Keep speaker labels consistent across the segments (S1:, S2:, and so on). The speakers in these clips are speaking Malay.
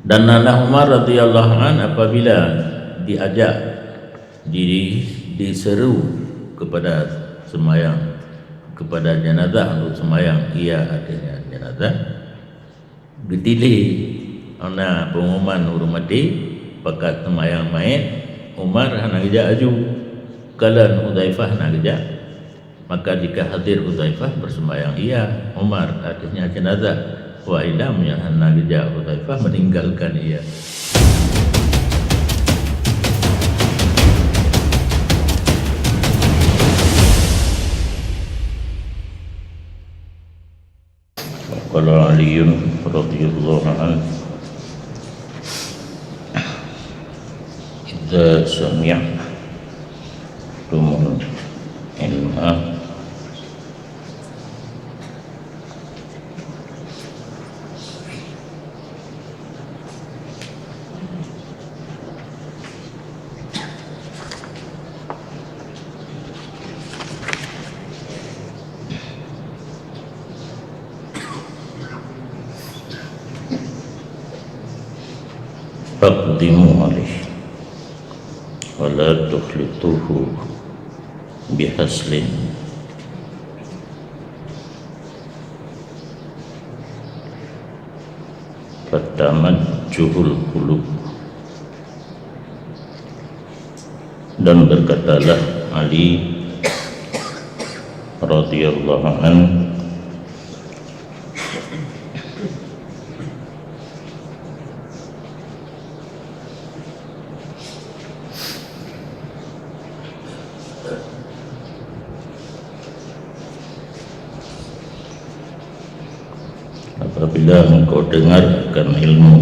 S1: Dan Nana Umar radhiyallahu an apabila diajak diseru kepada semayang, kepada jenazah untuk semayang, ia artinya jenazah, ditilih ana pengumuman urung mati pakat semayang mayit, Umar nak kerja aju kalan Hudzaifah nak kerja, maka jika hadir Hudzaifah bersemayang ia, Umar artinya jenazah, wa idam yang nak kerja Hudzaifah meninggalkan ia. Qala Aliyun radhiyallahu anhu, idza sami'tumul ilma faqdimu alaihi wa la tukhlituhu bihaslin fatamajjuhul qulub. Dan berkatalah Ali radhiyallahu anhu, apabila engkau dengarkan ilmu,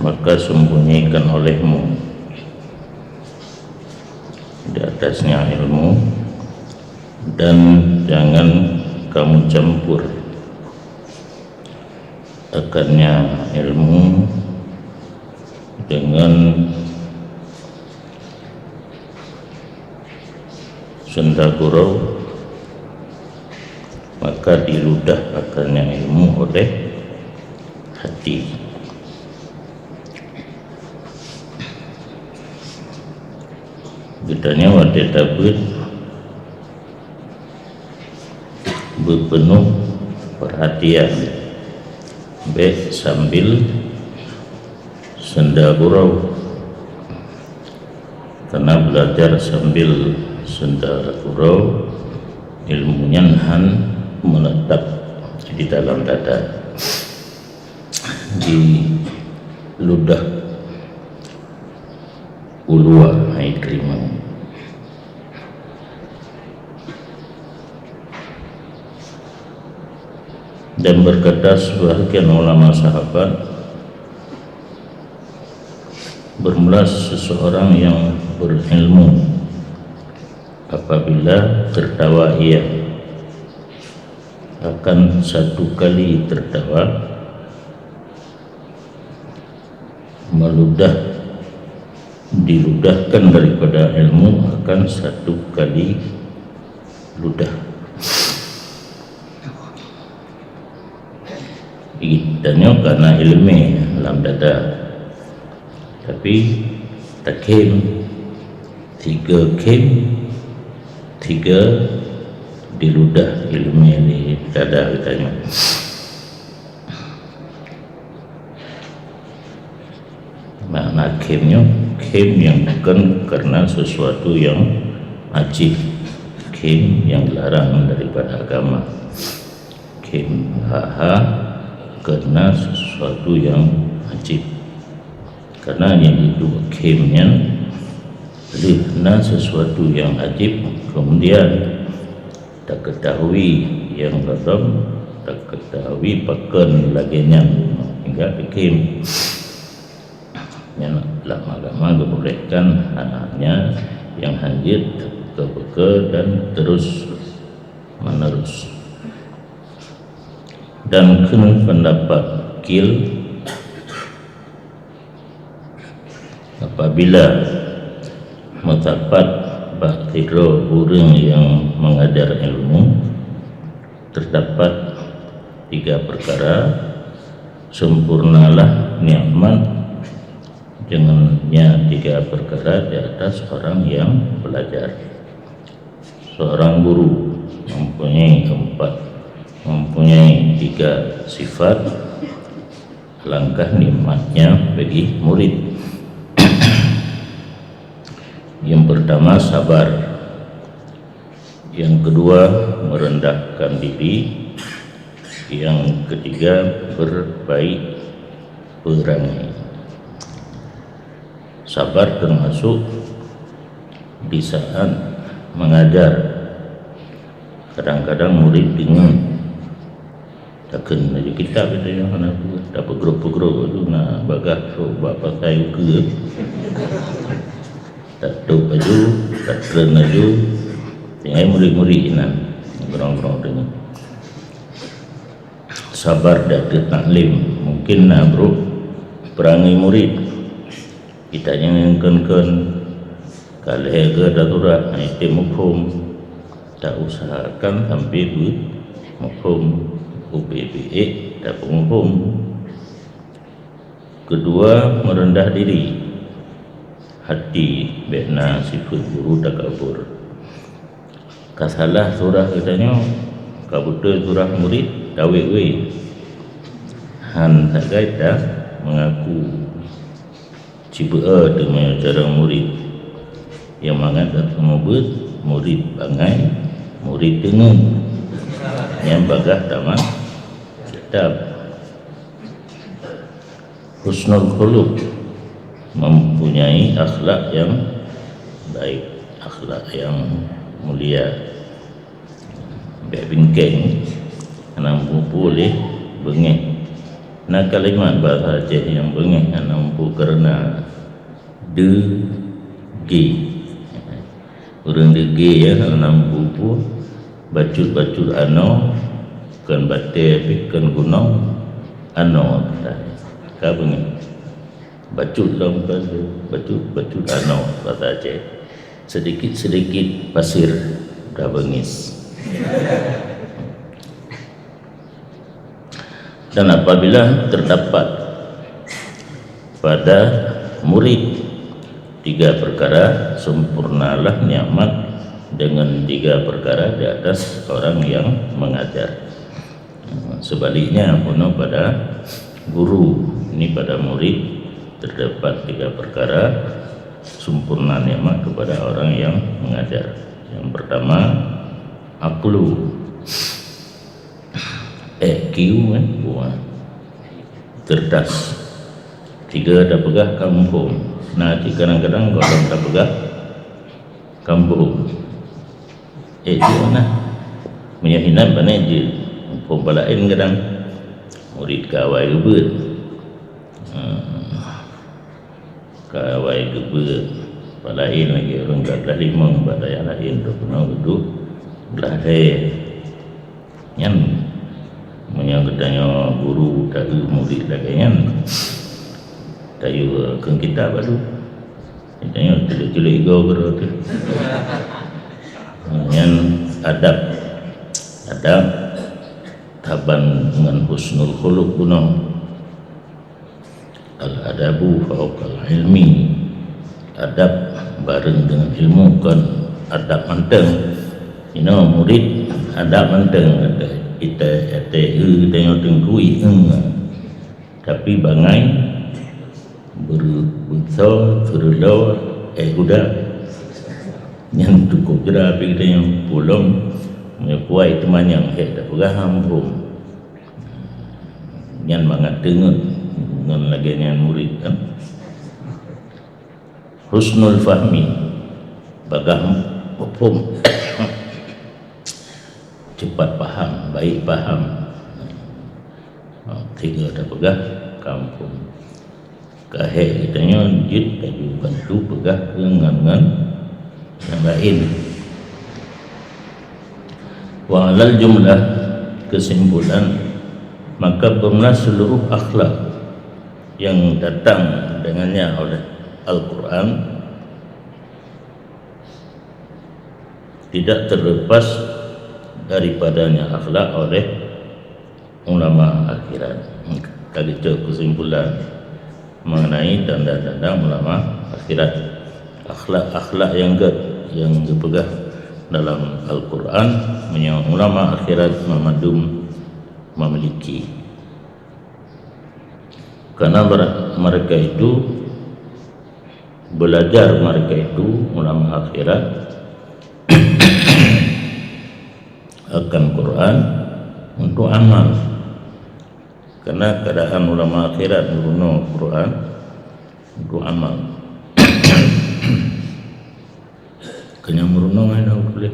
S1: maka sembunyikan olehmu di atasnya ilmu, dan jangan kamu campur akannya ilmu dengan sendagurau, maka diludah akannya ilmu oleh hati. Bedanya wadah tabut berpenuh perhatian, baik sambil sendagurau, karena belajar sambil sendagurau ilmunya nahan menetap di dalam dada, di ludah ulua ikrimah. Dan berkata sebahagian ulama sahabat, bermula seseorang yang berilmu apabila tertawa ia akan satu kali tertawa meludah, diludahkan daripada ilmu akan satu kali ludah. Idanya karena ilmu dalam dada, tapi takim tiga diludah ilmu di dada katanya. Makna kem yang bukan karena sesuatu yang ajib, kem yang dilarang daripada agama, kem karena sesuatu yang ajib, karena yang itu kemnya karena sesuatu yang ajib, kemudian tak ketahui yang haram, tak ketahui pakan laginya hingga bikin yang dalam agama dibolehkan hanya yang hanjit, terbuka dan terus menerus. Dan kena pendapat kil apabila mutapat baktiro burung yang mengajar ilmu terdapat tiga perkara, sempurnalah nikmat dengannya tiga perkara di atas orang yang belajar. Seorang guru mempunyai tiga sifat, alangkah nikmatnya bagi murid. Yang pertama sabar, yang kedua merendahkan diri, yang ketiga berbaik perangai. Sabar termasuk di saat mengajar. Kadang-kadang murid bingung, takkan aja kitab kita yang mana tu dapat grup-grup tu nak bagah so bapa saya ke tak tahu baju tak keren baju tinggal murid-murid nan berang-berang dengan sabar dak taklim mungkin nak bro perangai murid kita jangan kan kalau ke darurat itu mufhum tak usahakan sampai mufhum UPBE tak mufhum. Kedua merendah diri, hati bena sifat guru takabur. Kasalah surah katanya kabuta surah murid dawek we han tak gaita mengaku cibaa dengan cara murid yang mengatakan semua murid bangai murid dengan yang bagah tamat kitab. Husnul khuluq mempunyai akhlak yang baik, akhlak yang mulia. Bengkeng anak boleh bengeng. Nah kalimat bahasa Aceh yang bengeng anak kerana degi. Orang degi ya anak bacut-bacut ano kan bate kan gunung ano ka bengeng. Bacut dalam bacut ano bahasa Aceh. Sedikit pasir dah bengis. Dan apabila terdapat pada murid tiga perkara, sempurnalah nikmat dengan tiga perkara di atas orang yang mengajar. Sebaliknya puno pada guru ini pada murid terdapat tiga perkara, sempurna nikmat kepada orang yang mengajar. Yang pertama aklu, EQ cerdas. Tiga dah pegah kampung. Nah kadang-kadang kalau tak pegah kampung dia mana menyahinan mana je pembalain kadang murid kawai gebet kawai gebet balain lagi orang dah limang badai lain tu kena duduk belahai yang katanya guru dari murid lagi yang tayu ke kita baru katanya cilik-cilik go berarti yang adab taban dengan husnul khuluq gunung al-adabu fauqal ilmi, adab bareng dengan ilmu kan adab manteng murid adab manteng kita tengok tenggui tapi bangai berbesar terlalu kuda yang cukup jelas tapi kita yang pulang kuai teman yang tak faham pun yang mangat dengar dengan lagi yang murid kan husnul fahmi bagah pun cepat faham, baik faham. Tiga dah pegah kampung kahek kitanya jid kaju bantu pegah dengan yang lain. Wa alal jumlah, kesimpulan, maka bermula seluruh akhlak yang datang dengannya oleh Al-Quran tidak terlepas daripadanya akhlak oleh ulama akhirat. Kali itu kesimpulan mengenai tanda-tanda ulama akhirat. Akhlak-akhlak yang dipegang dalam Al-Quran menyebut ulama akhirat memadum memiliki, karena mereka itu belajar, mereka itu ulama akhirat akan Quran untuk amal. Karena keadaan ulama akhirat meruno Quran untuk amal. Kena meruno mana boleh?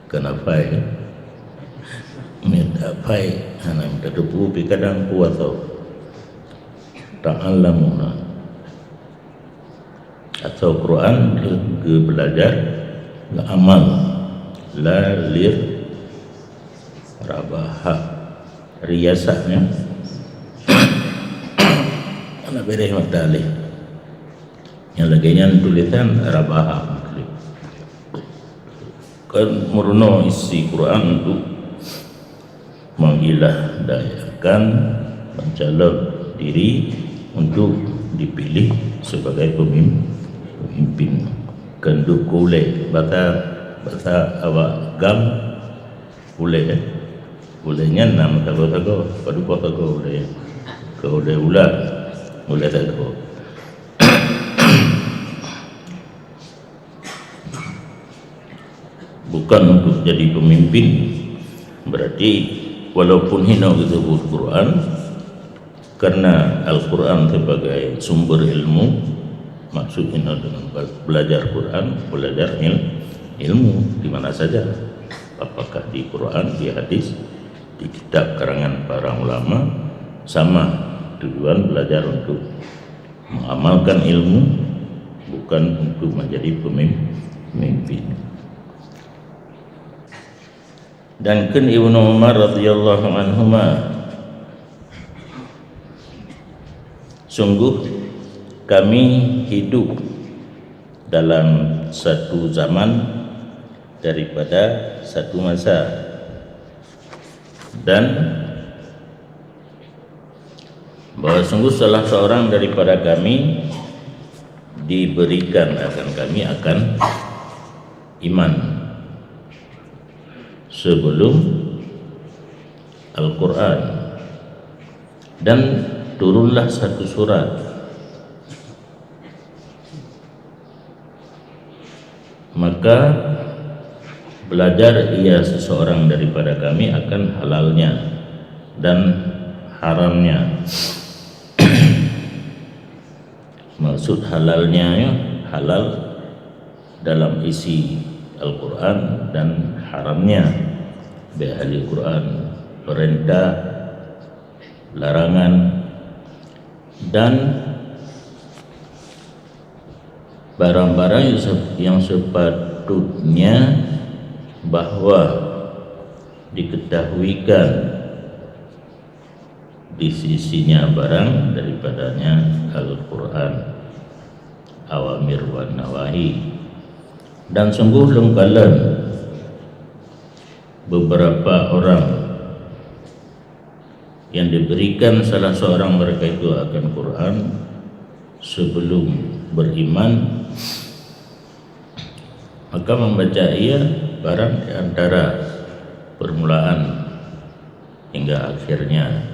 S1: Kenapa ya? Minta pai, anak minta debu, kadang kuat tau. Ta'allamuna atau Quran ke belajar, ke amal, lalir rabaha riasahnya anak bereh matali yang laginya tulisan rabaha kan meruno isi Quran untuk mengilah dayakan mencalon diri untuk dipilih sebagai pemimpin kenduk kule bahasa awak gam kule bolehnya nama tago padu tago boleh kau boleh ular boleh tago bukan untuk jadi pemimpin. Berarti walaupun hina disebut Quran, karena Al-Quran sebagai sumber ilmu, maksudnya dengan belajar Quran, belajar ilmu di mana saja, apakah di Quran, di hadis, di kitab karangan para ulama, sama tujuan belajar untuk mengamalkan ilmu, bukan untuk menjadi pemimpin. Dan kan Ibnu Umar radhiyallahu anhuma, sungguh kami hidup dalam satu zaman daripada satu masa, dan bahwa sungguh salah seorang daripada kami diberikan akan kami akan iman sebelum Al-Quran, dan turunlah satu surat, maka belajar ia seseorang daripada kami akan halalnya dan haramnya. Maksud halalnya ya, halal dalam isi Al-Quran, dan haramnya ahli Quran, perintah, larangan, dan barang-barang yang sepatutnya bahwa diketahuikan di sisinya barang daripadanya Al-Quran, awamir wa nawahi. Dan sungguh lengkalan beberapa orang yang diberikan salah seorang mereka itu akan Quran sebelum beriman, maka membaca ia barang di antara permulaan hingga akhirnya,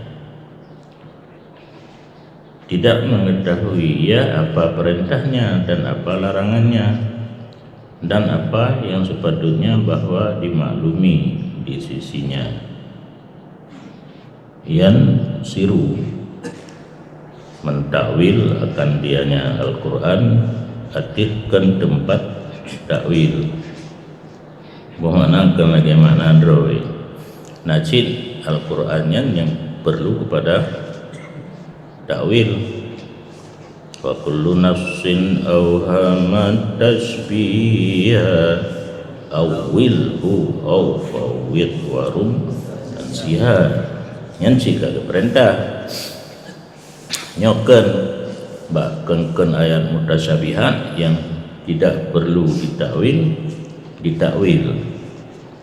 S1: tidak mengetahui ia apa perintahnya dan apa larangannya, dan apa yang sepatutnya bahwa dimaklumi di sisinya. Yang siru mentakwil akan dianya Al-Quran, atihkan tempat takwil, bermakna bagaimana android najid Al-Qurannya yang perlu kepada takwil. Wa kullu nafsin awhamat tashbiha awilhu aw fawwid warum tansiha. Yang jika perintah nyokan bahkan ayat mutasyabihat yang tidak perlu ditakwil.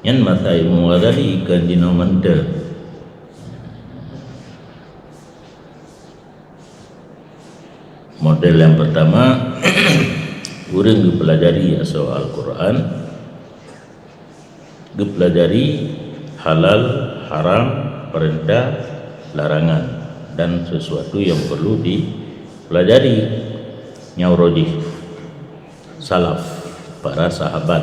S1: Yang mata ilmu wadali ikan dinomanda Model yang pertama, urang dipelajari asal Al-Quran, dipelajari halal, haram, perintah, larangan, dan sesuatu yang perlu dipelajari. Nyaurojih salaf, para sahabat.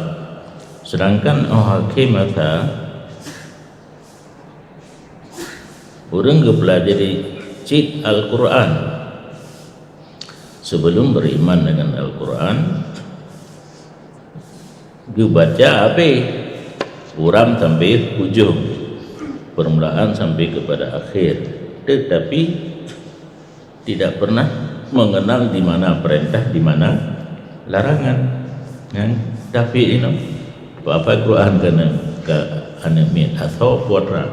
S1: Sedangkan hakim maka urang dipelajari cik Al-Quran sebelum beriman dengan Al-Quran, dibaca apa? Uram sampai ujung, permulaan sampai kepada akhir, tetapi tidak pernah mengenal di mana perintah, di mana larangan. Tapi ini apa Quran kena ke anemit atau putra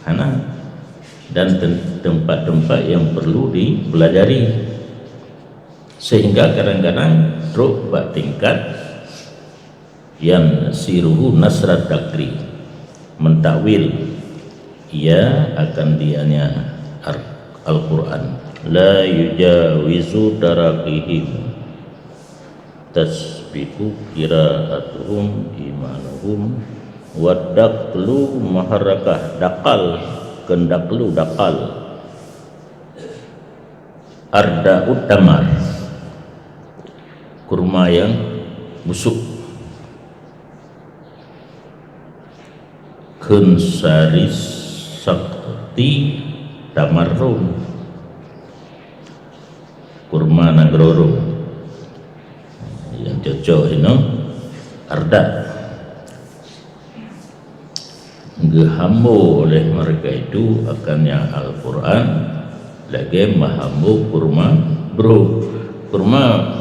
S1: hana, dan tempat-tempat yang perlu dipelajari, sehingga kadang-kadang teruk bak tingkat yang siruhu nasrat takri, mentakwil ia akan dianya Al-Quran, la yujawizu darakihim tasbiku qiraatuhum imanuhum wadaklu maharakah, dakal kendaklu dakal arda utamar, kurma yang busuk, kensaris sakti tamarrum, kurma nagrorum yang cocok ini arda. Gehambu oleh mereka itu akannya Al-Quran, lagi mahambu kurma bro, kurma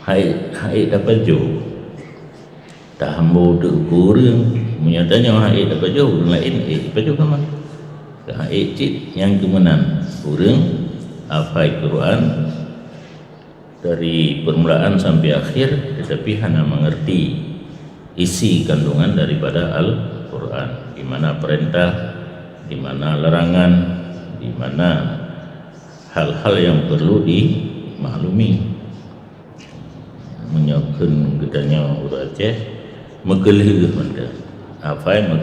S1: hai dapat jauh tak hambu tu kurang menyatanya hai dapat jauh lain dapat jauh sama hai cik yang kemenan kurang apa Al-Quran dari permulaan sampai akhir, tetapi hanya mengerti isi kandungan daripada Al-Quran, di mana perintah, di mana larangan, di mana hal-hal yang perlu dimaklumi. Menyokun gedanya urut Aceh megelih benda apa yang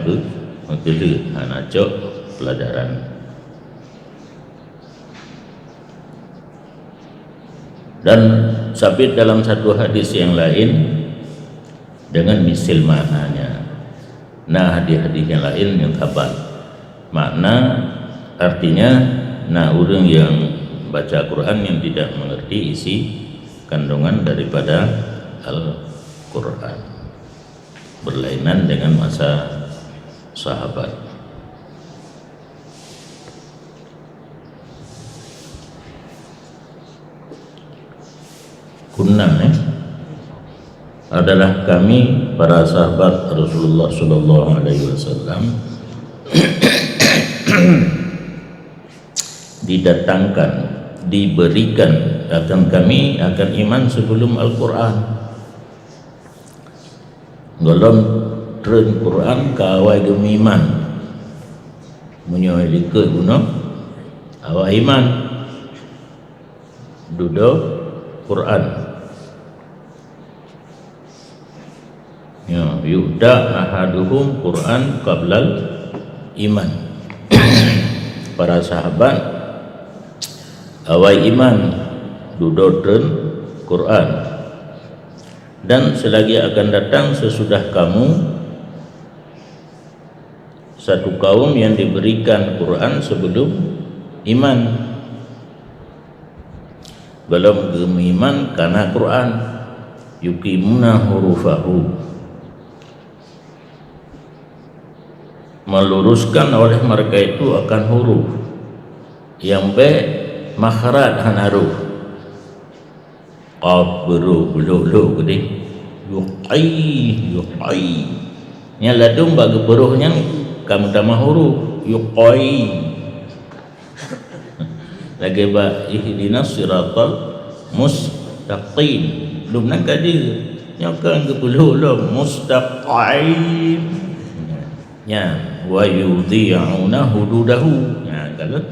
S1: megelih hanya cok pelajaran. Dan sabit dalam satu hadis yang lain dengan misil maknanya. Nah, hadis-hadis yang lain yang khabar makna artinya, nah orang yang baca Quran yang tidak mengerti isi kandungan daripada Al-Quran, berlainan dengan masa sahabat. Kunna adalah kami para sahabat Rasulullah sallallahu alaihi wasallam didatangkan, diberikan akan kami akan iman sebelum Al-Quran. Golom tren Quran kawai gemi iman menyoalika guna awak iman duduk Quran. Ya, yuda ahaduhum Quran qablal iman. Para sahabat awal iman dudotren Quran, dan selagi akan datang sesudah kamu satu kaum yang diberikan Quran sebelum iman. Belum iman karena Quran yuqimuna hurufahu, meluruskan oleh mereka itu akan huruf yang baik makhraj hanaruf qaf buru bulu gede yuqai nya ladung bagi beruhnya kamu tambah huruf yuqai lagi ba ihdinas siratal mustaqim belum nak kaji nyakan ke bulu mustaqim nya wa yudhi'una hududahu. Nah, kalau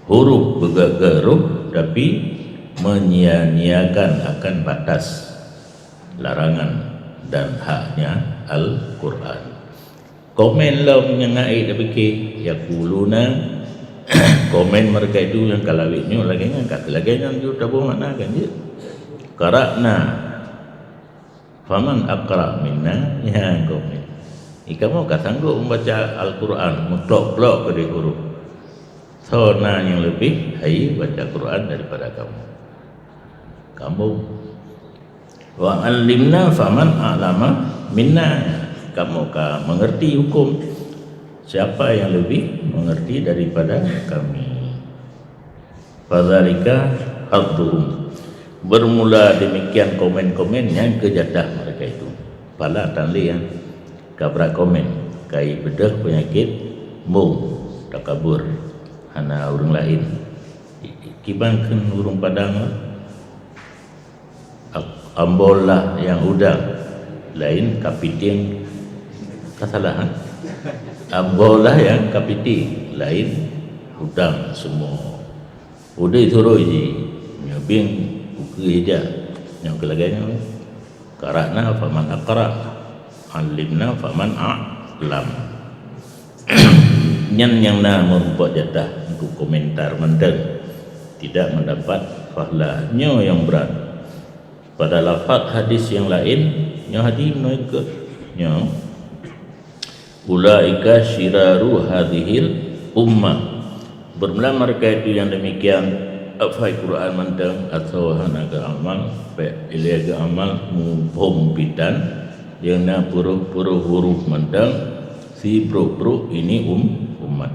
S1: huruf bergerak tapi menyia-nyiakan akan batas larangan dan haknya Al-Quran. Komen lah menyengai dah fikir yaquluna komen mereka itu yang kalawitnya lagi kan kata lagi yang dia tahu makna kan dia qara'na faman aqra minna ya komen kamu tak sanggup membaca Al-Quran mutlak-mutlak ke dia huruf sona yang lebih hai baca Quran daripada kamu wa alimna faman a'lama minna kamu mengerti hukum siapa yang lebih mengerti daripada kami. Fadzalika hadduhum. Bermula demikian komen-komen yang kejadah mereka itu. Pala tanli yang kabrak komen kai bedah penyakit mung takabur hana orang lain. Kibangkeun urang Padang ambolah yang udang lain kapiting kesalahan ambolah yang kapiti lain udang semua udah suruh je nyobing buku aja yang kelaganya qara'na faman aqra alimna faman a'lam nyan yang membuat jatah untuk komentar mendeng tidak mendapat pahalanya yang berat pada lafaz hadis yang lain yang hadis mereka yang ulaika syiraru hadhil ummah bermula mereka itu yang demikian afai Quran mantang atau hanaga amal ilaga amal mubhum bidan yang na puru-puru huruf mantang si bro ini umat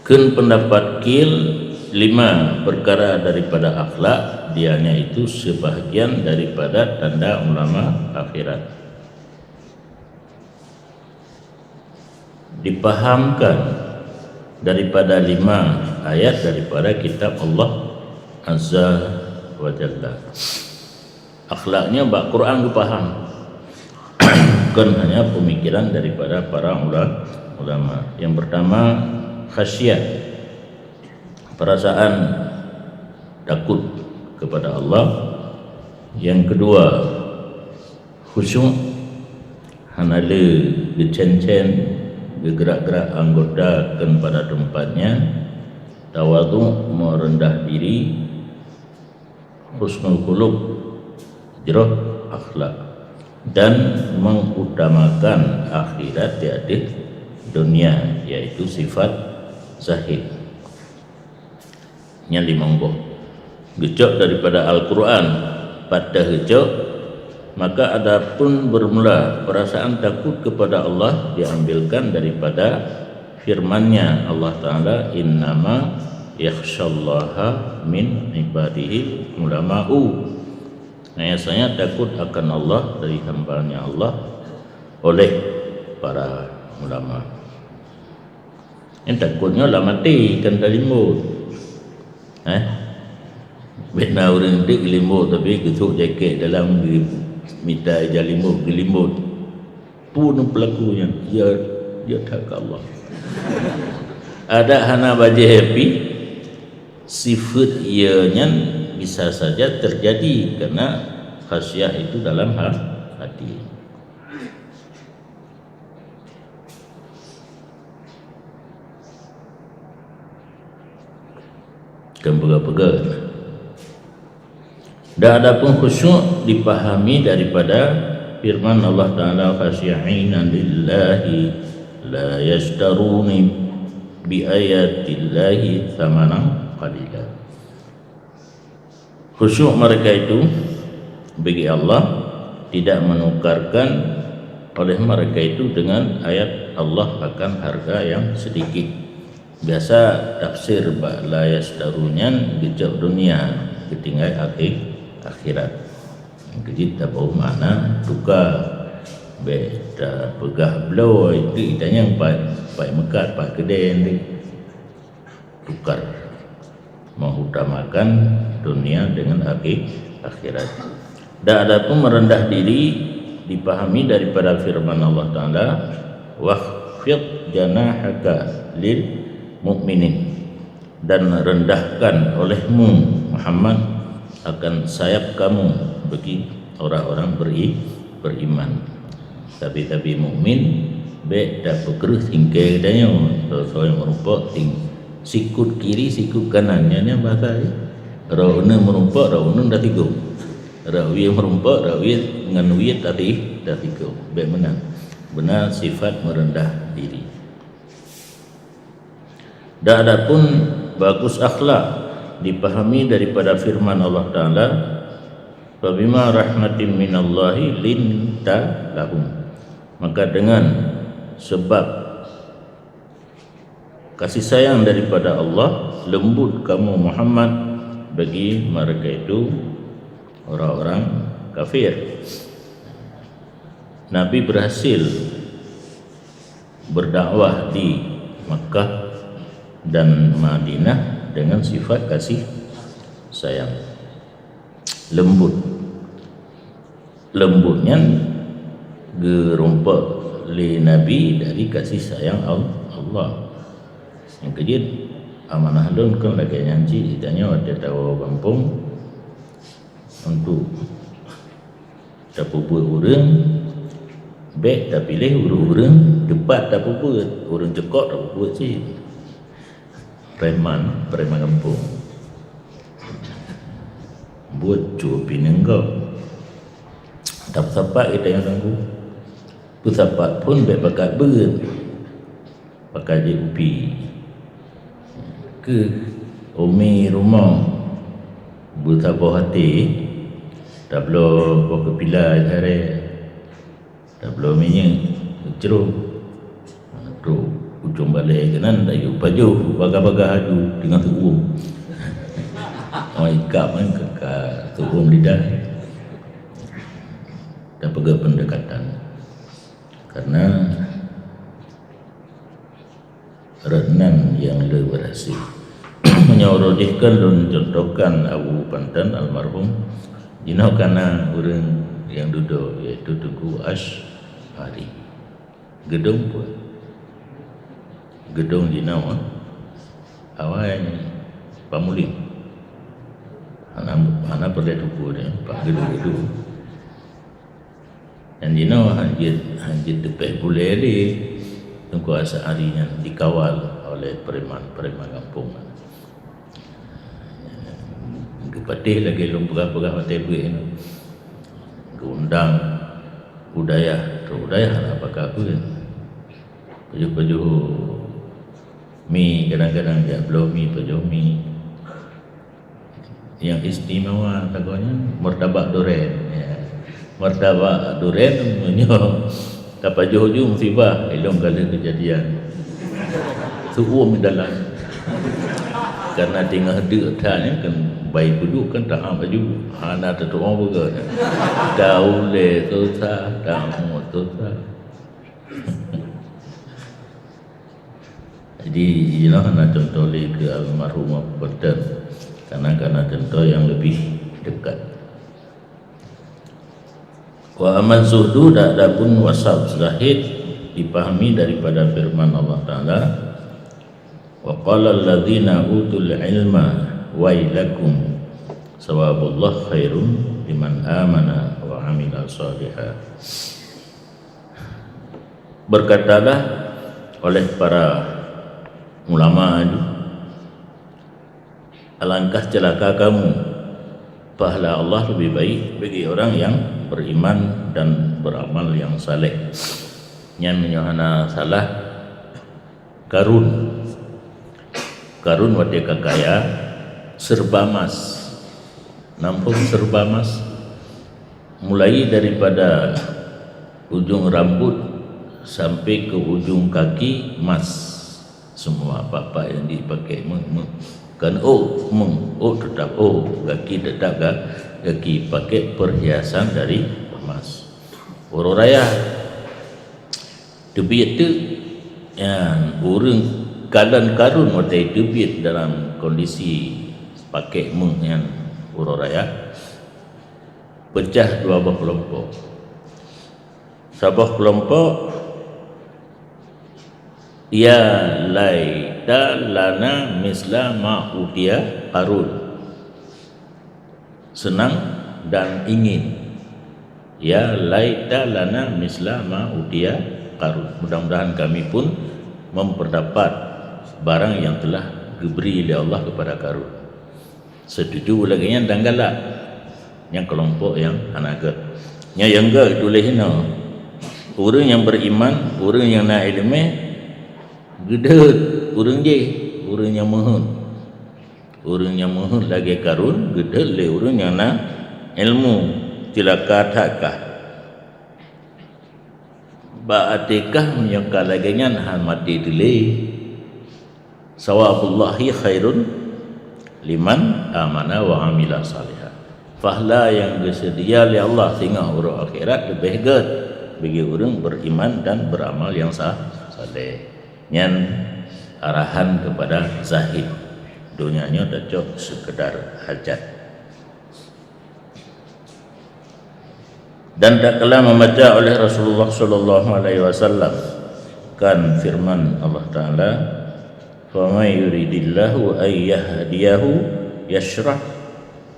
S1: kun pendapat kil 5 perkara daripada akhlak dianya itu sebahagian daripada tanda ulama akhirat dipahamkan daripada 5 ayat daripada kitab Allah Azza wa Jalla. Akhlaknya bak Quran dipaham bukan hanya pemikiran daripada para ulama. Yang pertama khasyat, perasaan takut kepada Allah. Yang kedua khusyuk, hanale dicen-cen bergerak-gerak anggota pada tempatnya, tawadhu merendah diri, husnul khuluq jerah akhlak, dan mengutamakan akhirat di atas dunia, yaitu sifat zahid. Yang dimonggo gejok daripada Al-Quran pada gejok. Maka adapun bermula perasaan takut kepada Allah diambilkan daripada firman-Nya Allah Ta'ala, innama yakhshallaha min ibadihi ulama'u. Biasanya takut akan Allah dari hamba-Nya Allah oleh para ulama. Yang takutnya lah mati kan talimut. Benar orang dia gelimut tapi ketuk jaket dalam minta jalimut gelimut pun pelakunya dia tak ke Allah. Ada hana baje happy sifat ianya bisa saja terjadi karena khasyah itu dalam hati. Kembega-pega. Dan adapun khusyuk dipahami daripada firman Allah Ta'ala, khasyi'ina lillahi la yashtaruni bi ayatillahi thamanan qalila. Khusyuk mereka itu bagi Allah tidak menukarkan oleh mereka itu dengan ayat Allah akan harga yang sedikit. Biasa tafsir la yashtarunyan bijak dunia ketinggai akhirat. Kejit tak tahu mana tukar beda pegah belau itu itanya yang pai mekat pai kedai ni tukar mengutamakan dunia dengan akhirat. Dan adapun merendah diri dipahami daripada firman Allah Ta'ala, wahfid janahaka lil mukminin, dan rendahkan olehmu Muhammad akan sayap kamu bagi orang-orang beriman. Tapi mukmin be dah pekerus tingkai danya so yang merumpak ting sikut kiri sikut kanannya nya bahasa ni rauna merumpak rauna dah tiga rawi merumpak rawi dengan wi dah tiga be benar sifat merendah diri. Dan adapun bagus akhlak dipahami daripada firman Allah Ta'ala, fabima rahmatin minallahi linta lahum, maka dengan sebab kasih sayang daripada Allah lembut kamu Muhammad bagi mereka itu orang-orang kafir. Nabi berhasil berdakwah di Makkah dan Madinah dengan sifat kasih sayang, lembutnya gerumpak li Nabi dari kasih sayang Allah. Yang kejut amanah lun kan lagi nyanci ditanya ada tahu kampung untuk tak buat orang baik tak pilih orang debat tak buat orang cekok tak buat sih preman kampung buat cuci pinengkau tak sapat kita yang tangguh tu sapat pun baik pakai berat pakai JUP ke umi rumah bertabah hati tak belum bawa kepilah hari tak belum minyak ceruk tu ujung balik kanan tak yuk baju baga-baga haju dengan tuum orang ikap kan kakak tuum lidah dan pegang pendekatan karena renan yang lebih berhasil menyorojihkan dan contohkan Abu Pantan almarhum jinau kana orang yang duduk iaitu Tugu Ash'ari gedung pun gedung jinau awalnya pamuling anak pergi tuku dia pak gedung-gedung dan jinau hanjit tepi boleh di Tugu Ash'arinya dikawal oleh preman kampung kepatih lagi lumpur-lumpur mati buih undang budaya apakah apa baju mi kadang-kadang dia belum mi baju mi yang istimewa takutnya martabak duren ya. Martabak duren menyo dapat jauh musibah elong kali kejadian suum dalam karena tengah dekat kan baik duduk kan tak baju anak tu orang betul daule susah tamu susah jadi inilah nak contoh li ke almarhum Peter karena contoh yang lebih dekat. Wa aman zuhdu tak ada pun wasab zahid dipahami daripada firman Allah Ta'ala, wa qala alladhina utul ilma wailakum sawabullah khairun liman amana wa amila salihah. Berkatalah oleh para ulama itu, alangkah celaka kamu, pahala Allah lebih baik bagi orang yang beriman dan beramal yang saleh. Yang menyahana salah Karun waktu kaya serba emas, nampung serba emas, mulai daripada ujung rambut sampai ke ujung kaki emas, semua apa-apa yang dipakai kan tetap kaki tetap kaki pakai perhiasan dari emas. Orang raya tebiat tu yang orang keadaan Karun waktu itu biat dalam kondisi pakai yang urut raya pecah dua buah kelompok. Sebuah kelompok ia lai laita lana misla ma utiya Qarun. Senang dan ingin, ya laita lana misla ma utiya Qarun. Mudah-mudahan kami pun memperdapat barang yang telah diberi oleh Allah kepada Qarun. Setuju lagi yang danggala yang kelompok yang anagat nya yang enggak tulis no. Orang yang beriman, orang yang nak ilmu gede, orang je, orang yang mohon. Orang yang mohon lagi Qarun gede le orang yang nak ilmu cilaka takah. Ba'atikah menyangka lagi nyan hal mati dile. Sawabullahi khairun liman amana wa amila salihah. Fahla yang bersedia oleh Allah sehingga urang akhirat lebih ged bagi orang beriman dan beramal yang saleh. Nyan arahan kepada zahid. Dunianya tak cok sekedar hajat. Dan tak kalah membaca oleh Rasulullah sallallahu alaihi wasallam kan firman Allah Taala, "Faman yuridillahu ay yahdiyahu yashrah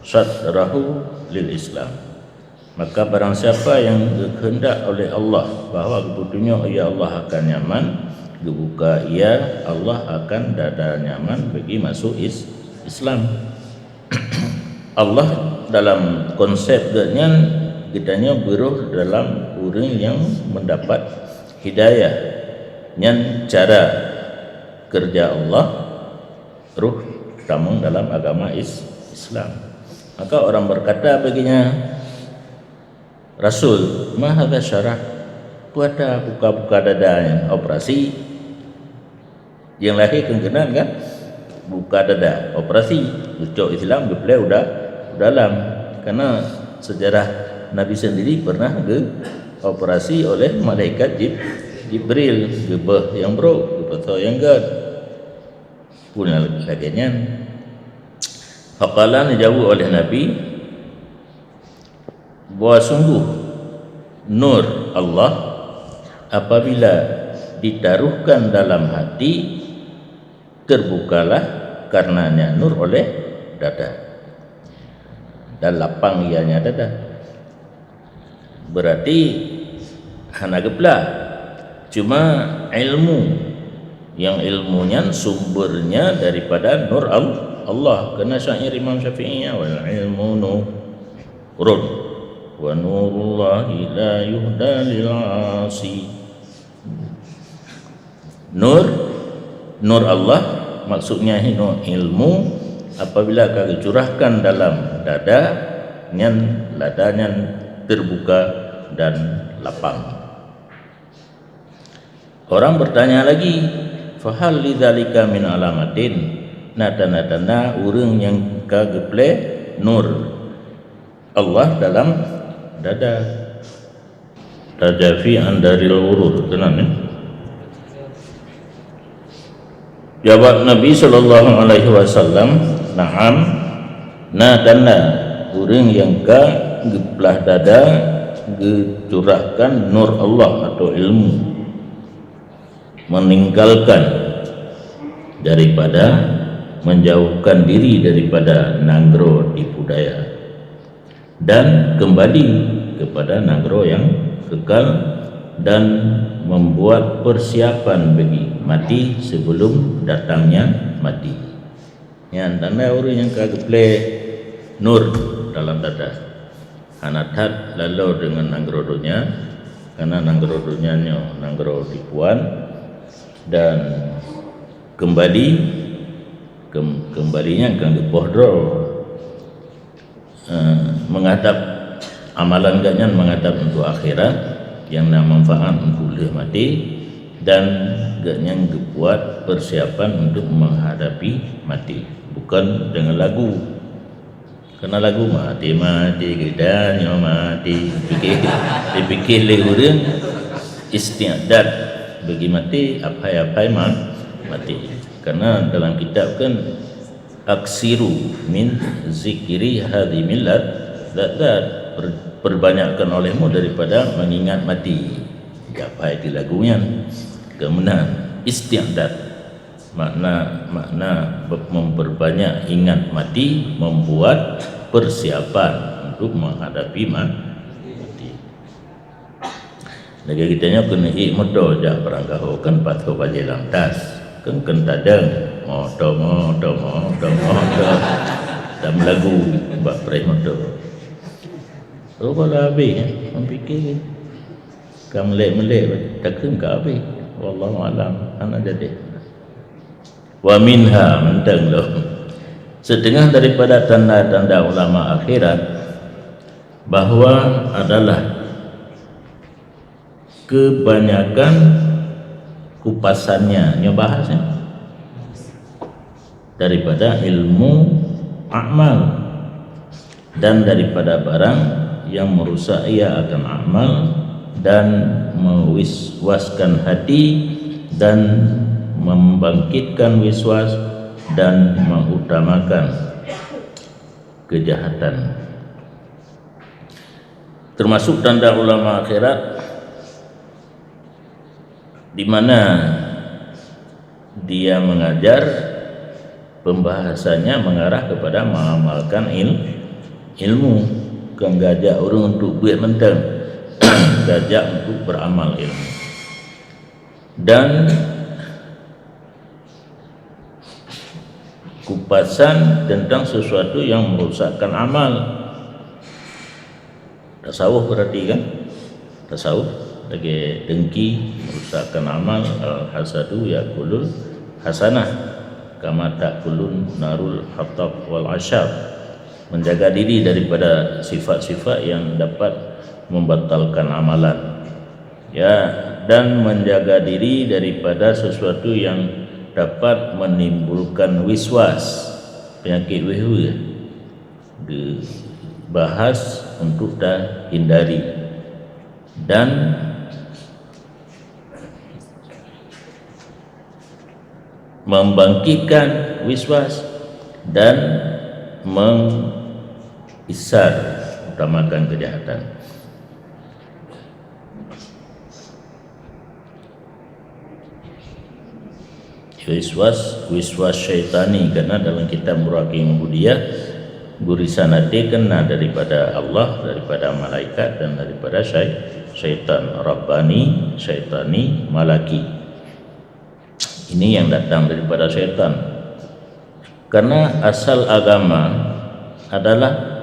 S1: sadrahu lil Islam." Maka barang siapa yang dikehendak oleh Allah bahawa kebutuhnya ia Allah akan nyaman, dibuka ia Allah akan dada nyaman bagi masuk Islam. Allah dalam konsep kitanya beruh dalam orang yang mendapat hidayah. Yang cara kerja Allah ruh tamung dalam agama Islam. Maka orang berkata baginya, Rasul, ma hadza syarah? Buatlah buka-buka dadanya, operasi. Yang lagi kengkenan kan? Buka dada, operasi. Ucap Islam geplay udah dalam. Karena sejarah Nabi sendiri pernah ke operasi oleh malaikat Jibril, gebah yang bro, gebah yang gad. Punya laginya. Faqala dijawab oleh Nabi, bahawa sungguh nur Allah apabila ditaruhkan dalam hati terbukalah karenanya nur oleh dada dan lapang ianya dada. Berarti hana gepla cuma ilmu yang ilmunya sumbernya daripada nur Allah. Kena syair Imam Syafi'i, wal ilmu nurun wa nurullahi la yuhda lil asi. Nur Allah maksudnya ilmu apabila kau curahkan dalam dada nyan ladanya terbuka dan lapang. Orang bertanya lagi, fahal lidzalika min alamatin? Tanda-tanda orang yang kageple nur Allah dalam dada. Tajafi andaril urur, tenan ya. Jawab Nabi sallallahu alaihi wasallam, na'am, tanda orang yang geplah dada gecurahkan nur Allah atau ilmu, meninggalkan daripada menjauhkan diri daripada nanggro tipu daya dan kembali kepada nanggro yang kekal dan membuat persiapan bagi mati sebelum datangnya mati. Yang tanda orang yang kageple nur dalam dada hanatat lalu dengan nanggro dunia, karena nanggro dunianya nanggro tipuan dan kembalinya kan gepohdro menghadap amalan ganyan menghadap untuk akhirat yang nak manfaat untuk leh mati dan ganyan gebuat persiapan untuk menghadapi mati, bukan dengan lagu. Karena lagu mati gedanya mati dipikir leh orang istiadat bagi mati apa mati. Karena dalam kitab kan aksiru min zikri hadhimil ladzat, perbanyakkan olehmu daripada mengingat mati. Apa di lagunya kemudian istiadat makna memperbanyak ingat mati, membuat persiapan untuk menghadapi mati. Negara kita nya kena motor jak perangkau kan patut balik lantas kan tadang motor dalam lagu buat pres motor. Kalau habis memfikir kan melek tak kena habis. Wallahu alam anak jadi. Wa minha mentang loh. Setengah daripada tanda-tanda ulama akhirat bahwa adalah kebanyakan kupasannya bahasnya daripada ilmu amal dan daripada barang yang merusak ia akan amal dan mewiswaskan hati dan membangkitkan wiswas dan mengutamakan kejahatan. Termasuk tanda ulama akhirat di mana dia mengajar pembahasannya mengarah kepada mengamalkan ilmu, bukan gajak orang untuk buat mentang, gajak untuk beramal ilmu. Dan kupasan tentang sesuatu yang merusakkan amal. Tasawuf berarti kan? Tasawuf lagi dengki merusakkan amal. Al-hasadu yakulul hasanah kama takulun narul hatab wal asyab. Menjaga diri daripada sifat-sifat yang dapat membatalkan amalan, ya, dan menjaga diri daripada sesuatu yang dapat menimbulkan wiswas, penyakit wahyu, dibahas untuk dah hindari. Dan membangkitkan wiswas dan mengisar, utamakan kejahatan. Wiswas syaitani, karena dalam kitab Muraqim Budiyah Burisanati kena daripada Allah, daripada malaikat dan daripada syaitan Rabbani, syaitani, malaki. Ini yang datang daripada syaitan. Karena asal agama adalah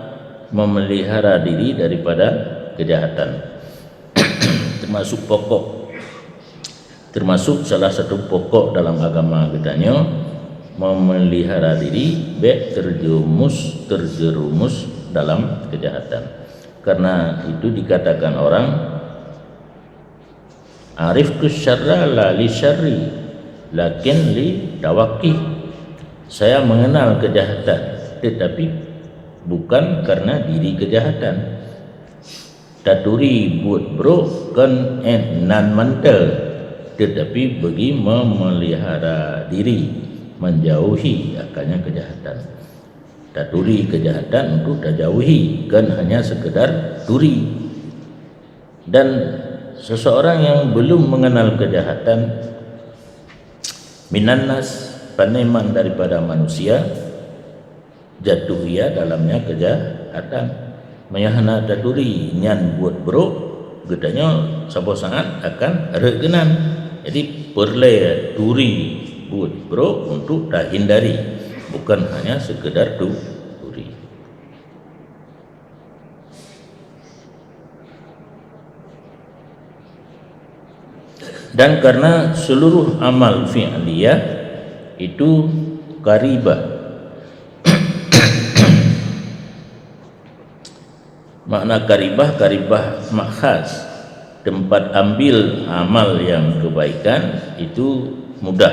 S1: memelihara diri daripada kejahatan. Termasuk salah satu pokok dalam agama katanya memelihara diri baik terjerumus dalam kejahatan. Karena itu dikatakan orang ariftus syarra la li syarri lakin li tawaqi. Saya mengenal kejahatan tetapi bukan karena diri kejahatan. Taturi buat bro kan nan mental, tetapi bagi memelihara diri, menjauhi akannya kejahatan. Taturi kejahatan untuk dijauhi, kan hanya sekedar turi. Dan seseorang yang belum mengenal kejahatan, minannas, paneman daripada manusia, jatuh ia dalamnya kejahatan. Mayahna taturi nyan buat bro, gedanya sabo sangat akan regenan. Jadi perlu turi buat bro untuk dah hindari, bukan hanya sekedar turi. Dan karena seluruh amal fi'liyah itu qaribah. Makna karibah makhaz, tempat ambil amal yang kebaikan itu mudah.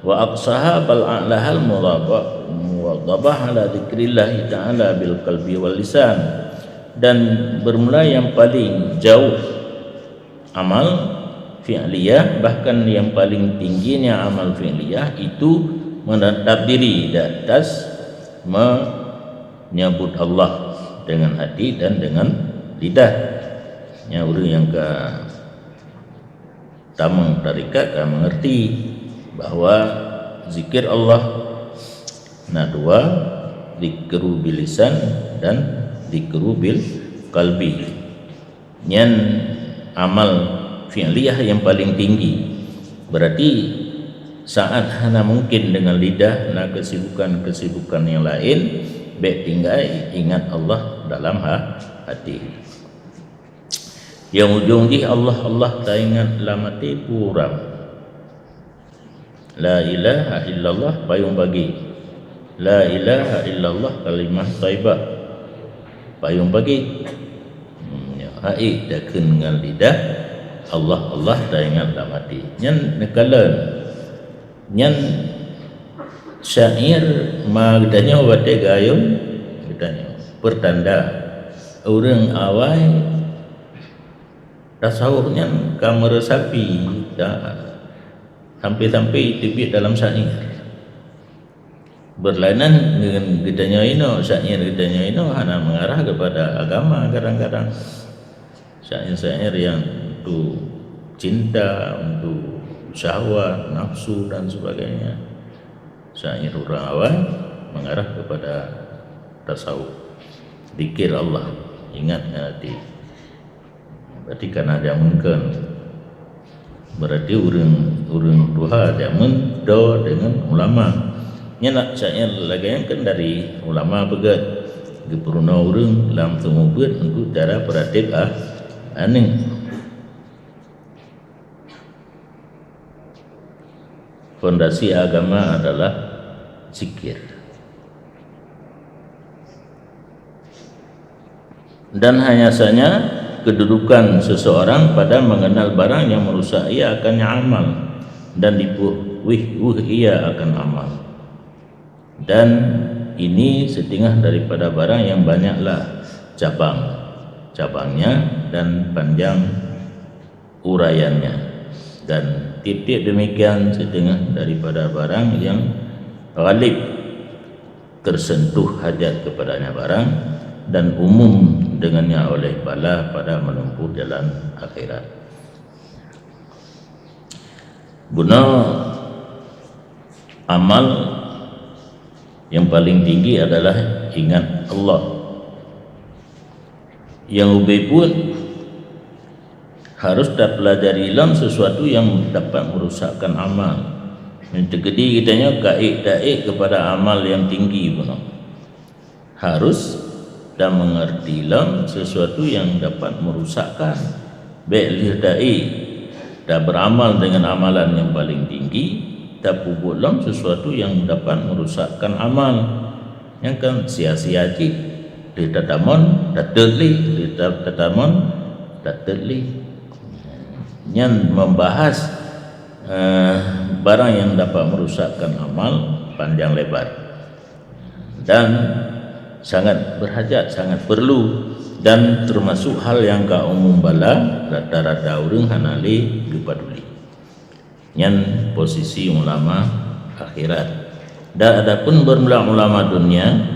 S1: Wa aqsaha bal a'lahal muwadhabah ala dzikrillah ta'ala bil qalbi wal lisan. Dan bermula yang paling jauh amal fi'liyah, bahkan yang paling tingginya amal fi'liyah itu menetap diri di atas menyebut Allah dengan hati dan dengan lidah. Yang orang yang ke tamang tarikat kan mengerti bahawa zikir Allah. Nah, dua, zikru bil lisan dan zikru bil qalbi. Nyan amal fi'liyah yang paling tinggi. Berarti saat hana mungkin dengan lidah na kesibukan yang lain, baik tinggal ingat Allah dalam hati. Yang ujung di Allah tak ingat lamati kurang. La ilaha illallah payung bagi. La ilaha illallah kalimah thaibah payung bagi. Hai dah dengan lidah Allah dah ingat lamati. Nyan nekalan nyan syair magdanya wate gayung katanya pertanda orang awai tasawufnya kamera sapi dah sampai-sampai tibit dalam syair berlainan dengan gedanya ino. Syair gedanya ino hanya mengarah kepada agama kadang-kadang. Syair-syair yang untuk cinta, untuk syahwat, nafsu dan sebagainya. Syair orang awam mengarah kepada tasawuf, zikir Allah, ingat hati. Berarti karena dia mungkin, berarti urang Tuhan dia mendo dengan ulama. Nya nak syair lagi yang kan dari ulama begat gepuruna urang dalam temubut untuk cara beradab aneh. Fondasi agama adalah zikir. Dan hanya saja kedudukan seseorang pada mengenal barang yang merusak ia akan amal dan dipuih ia akan amal. Dan ini setengah daripada barang yang banyaklah cabangnya dan panjang uraiannya, dan tiap-tiap demikian setengah daripada barang yang ghalib tersentuh hajat kepadanya barang dan umum dengannya oleh bala pada menempuh jalan akhirat. Guna amal yang paling tinggi adalah ingat Allah. Yang lebih pun harus dah pelajari ilmu sesuatu yang dapat merusakkan amal. Mentegedi kitanya kaik-daik kepada amal yang tinggi pun. Harus dah mengerti ilmu sesuatu yang dapat merusakkan. Baik da'i dah beramal dengan amalan yang paling tinggi, tak pupuk ilmu sesuatu yang dapat merusakkan amal. Yang kan sia-sia cik. Dia tatamon, tak terli, dia tatamon, tak terli. Yang membahas barang yang dapat merusakkan amal panjang lebar dan sangat berhajat, sangat perlu, dan termasuk hal yang ka umum bala rata-rata urang hanali gepaduli. Yang posisi ulama akhirat. Dan adapun bermula ulama dunia,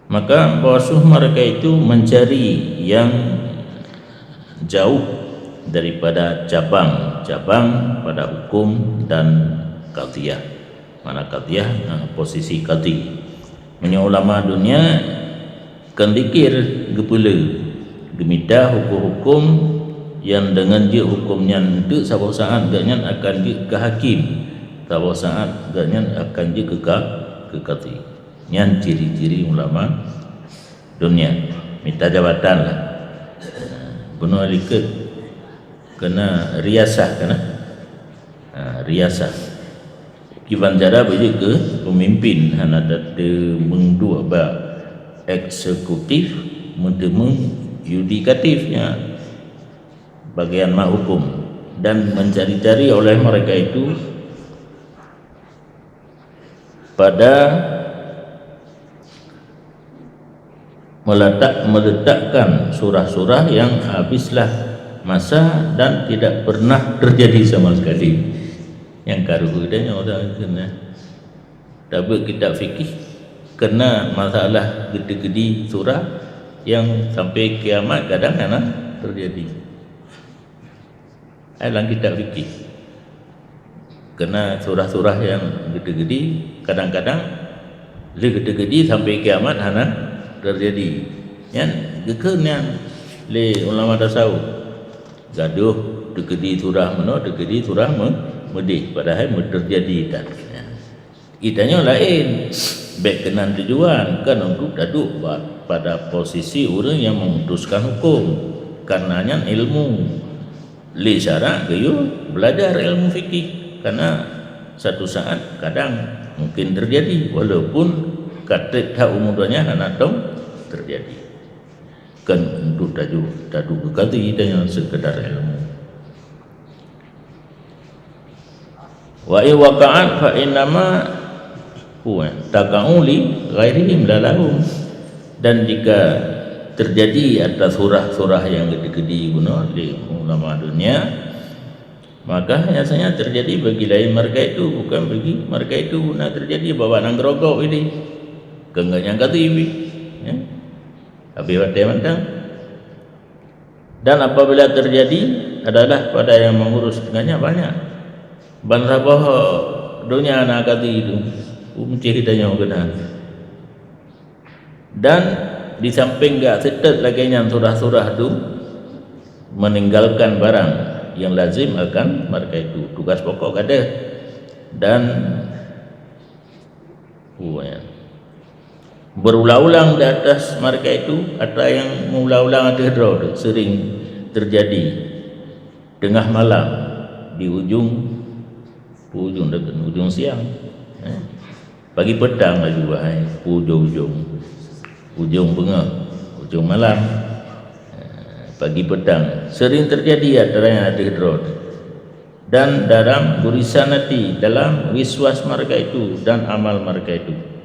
S1: maka bawasuh mereka itu mencari yang jauh daripada cabang pada hukum dan qadhiyah. Mana qadhiyah? Posisi qadhi. Menye ulama dunia kan dikir gepula gemida hukum-hukum yang dengan je hukumnya itu sabau saat gaknya akan je ke hakim, sabau saat gaknya akan je ke qadhi. Yang ciri-ciri ulama dunia minta jabatan lah. Benar liket kena riasah kena riasah kiban jara bagi ke pemimpin hana data mengdua ba eksekutif mendemeng yudikatifnya bagian mak hukum, dan mencari-cari oleh mereka itu pada meletakkan surah-surah yang habislah masa dan tidak pernah terjadi sama sekali. Yang karuhudanya orang kena dapat kitab fikih kena masalah gede-gede surah yang sampai kiamat kadang-kadang terjadi. Dalam kitab fikih Kena surah-surah yang gede-gede kadang-kadang le gede-gede sampai kiamat hana terjadi. Yan gekeun yang le ulama tasawuf gaduh degedi surah mano degedi surah medih padahal terjadi dan itanya lain baik kenan tujuan kan untuk duduk pada posisi orang yang memutuskan hukum karenanya ilmu li syara gayo belajar ilmu fikih karena satu saat kadang mungkin terjadi walaupun kata umurnya anak dong terjadi kan untuk dadu kekati dan sekedar ilmu wa iwaqa'at fa innama huwa taqauli ghairihim lalahum dan jika terjadi atas surah-surah yang gede-gede guna oleh ulama dunia maka biasanya terjadi bagi lain mereka itu bukan bagi mereka itu nak terjadi bawa nang gerogok ini kenggak yang kata ini ya habis mantang dan apabila terjadi adalah pada yang mengurus dengannya banyak bangsa bahwa dunia nak kata itu mesti hidayah benar dan di samping enggak setet lagi yang surah-surah itu meninggalkan barang yang lazim akan mereka itu tugas pokok ada dan berulang-ulang di atas mereka itu ada yang mengulang-ulang ada sering terjadi tengah malam di ujung siang pagi petang lagi wahai ujung bengah ujung malam pagi petang sering terjadi antara yang ada hidrot dan dalam gurisan hati dalam wiswas mereka itu dan amal mereka itu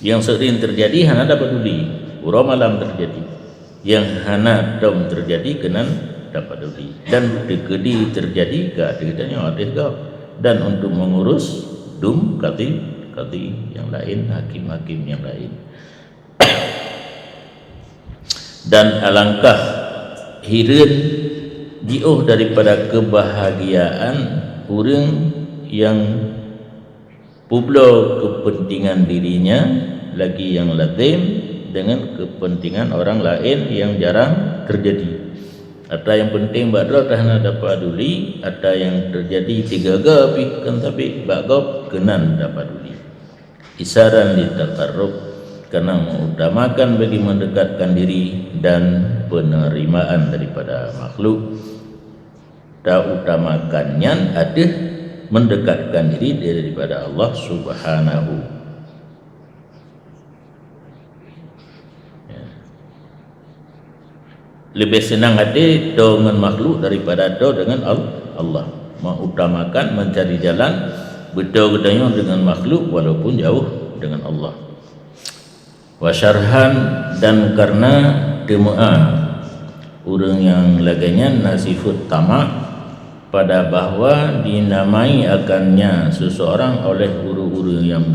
S1: yang sering terjadi hana dapat peduli ura malam terjadi yang hana dom terjadi kenan dapat peduli dan degedi terjadi keadaan ada dan untuk mengurus dum kati yang lain hakim-hakim yang lain dan alangkah hirin jauh daripada kebahagiaan orang yang publo kepentingan dirinya lagi yang lazim dengan kepentingan orang lain yang jarang terjadi. Ada yang penting badra tahna dapat duli, ada yang terjadi tiga gapi kan tapi bagop kenan dapat duli. Isaran ditaqarrub karena mengutamakan bagi mendekatkan diri dan penerimaan daripada makhluk. Tak utamakannya ada mendekatkan diri daripada Allah Subhanahu. Lebih senang ada dengan makhluk daripada dengan Allah. Mengutamakan mencari jalan betul-betulnya dengan makhluk walaupun jauh dengan Allah. Wasyarhan dan karena demu'ah orang yang laganya nasifut tamak pada bahawa dinamai akannya seseorang oleh guru-guru yang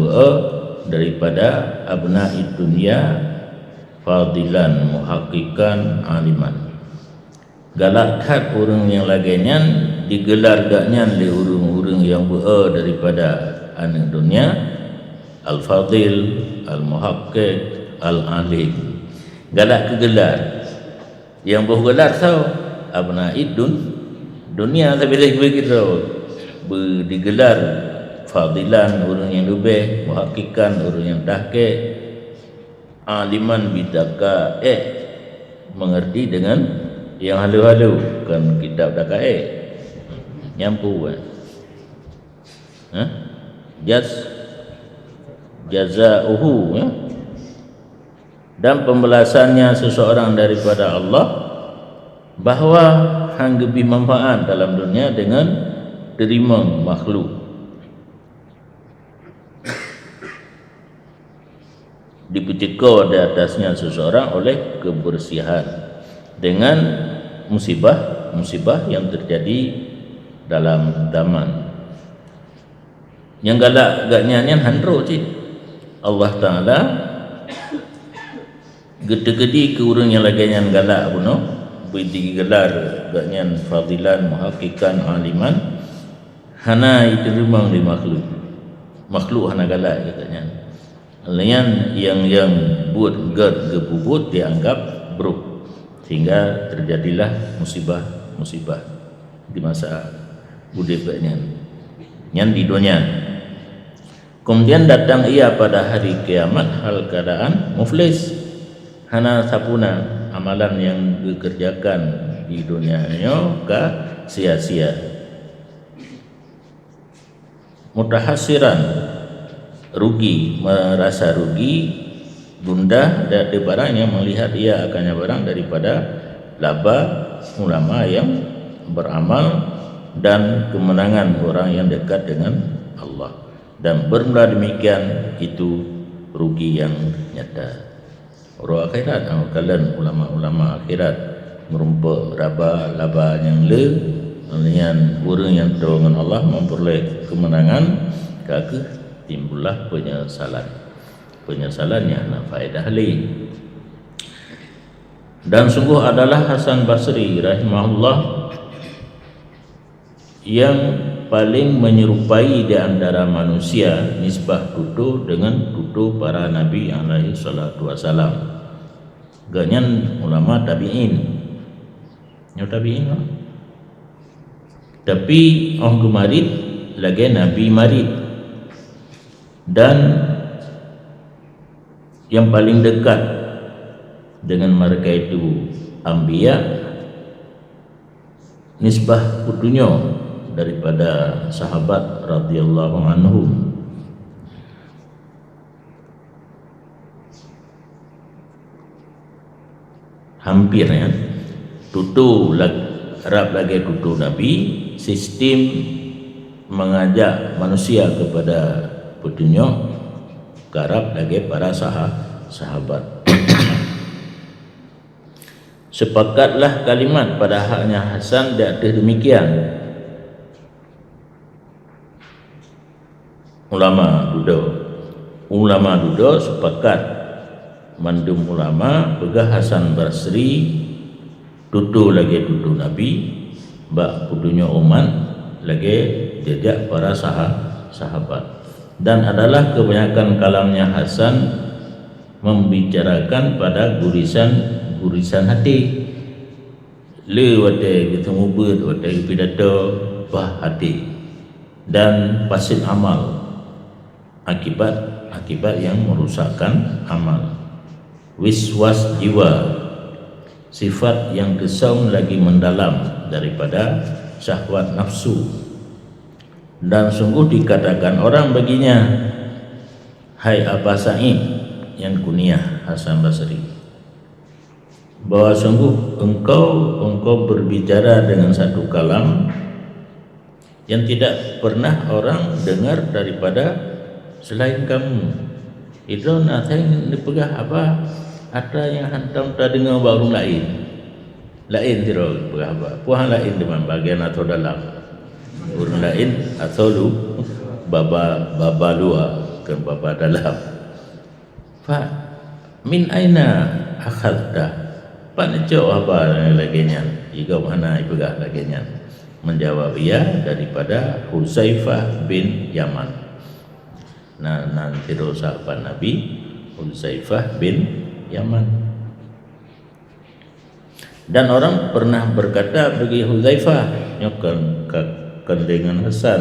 S1: daripada abna'i dunia fadilan muhaqqiqan aliman galak hat orang yang laganya digelar gaknya oleh orang-orang yang daripada anak dunia al-fadil al-muhaqqiq al-alim galak kegelar yang bergelar tahu abna'i dunia tapi lagi begitu digelar fadilan orang yang lebih muhaqqiqan orang yang tahqiq aliman bidaka mengerti dengan yang halu-halu kan kitab daka nyampu jazauhu dan pembalasannya seseorang daripada Allah bahawa hang lebih manfaat dalam dunia dengan terima makhluk dipecekau di atasnya seseorang oleh kebersihan dengan musibah yang terjadi dalam zaman yang galak gaknya handro cik Allah Ta'ala gede-gede ke orang yang lagi yang galak puno digelar gaknya fadilan muhaqqiqan aliman hana diterima di makhluk hana galak katanya. Lain yang buat gad gebubut dianggap buruk, sehingga terjadilah musibah di masa budepnya yang di dunia. Kemudian datang ia pada hari kiamat hal keadaan muflis, hana sapuna amalan yang dikerjakan di dunianya ka sia-sia. Mutahasiran, rugi, merasa rugi, gundah dari barang yang melihat ia akannya barang daripada laba ulama yang beramal dan kemenangan orang yang dekat dengan Allah. Dan bermula demikian itu rugi yang nyata. Orang akhirat, kalian ulama-ulama akhirat merumpa laba yang dengan orang yang tahu dengan Allah memperoleh kemenangan, kaki timbullah penyesalannya nak faedah li. Dan sungguh adalah Hasan Basri rahimahullah yang paling menyerupai di antara manusia nisbah tutur dengan tutur para nabi alaihi salatu wasalam. Ganyan ulama tabi'in. Yang tabi'in lah. Tapi orang gemarit lagi nabi marit. Dan yang paling dekat dengan mereka itu anbiya, nisbah putunya daripada sahabat radhiyallahu anhum. Hampir ya, tutu Arab lagi tutu Nabi, sistem mengajak manusia kepada petunjuk Arab lagi para sahabat. Sepakatlah kalimat pada haknya Hasan di atas demikian. Ulama duduk sepakat mandum ulama pegah Hasan Basri tutu lagi tutu Nabi bak putunya umat lagi jejak para sahabat. Dan adalah kebanyakan kalamnya Hasan membicarakan pada gurisan hati. Le wate ketemu ber wate pidato bah hati dan pasin amal, akibat yang merusakkan amal. Wiswas jiwa, sifat yang kesaun lagi mendalam daripada syahwat nafsu. Dan sungguh dikatakan orang baginya, hai Aba Sa'id, yang kunyah Hasan Basri, bahwa sungguh engkau berbicara dengan satu kalam yang tidak pernah orang dengar daripada selain kamu. Itu nathing dipegah apa? Ada yang hantam tak dengar baru lain tidak pegah apa? Puan lain di bagian atau dalam, urun lain atau lu baba luar ke baba dalam. Fa min aina akhadta? Panco apa laginya? Jika mana ipegah laginya? Menjawab ia daripada Huzaifah bin Yaman. Nah, nanti sahabat Nabi Huzaifah bin Yaman. Dan orang pernah berkata bagi Huzaifah nyokan dengan Hasan,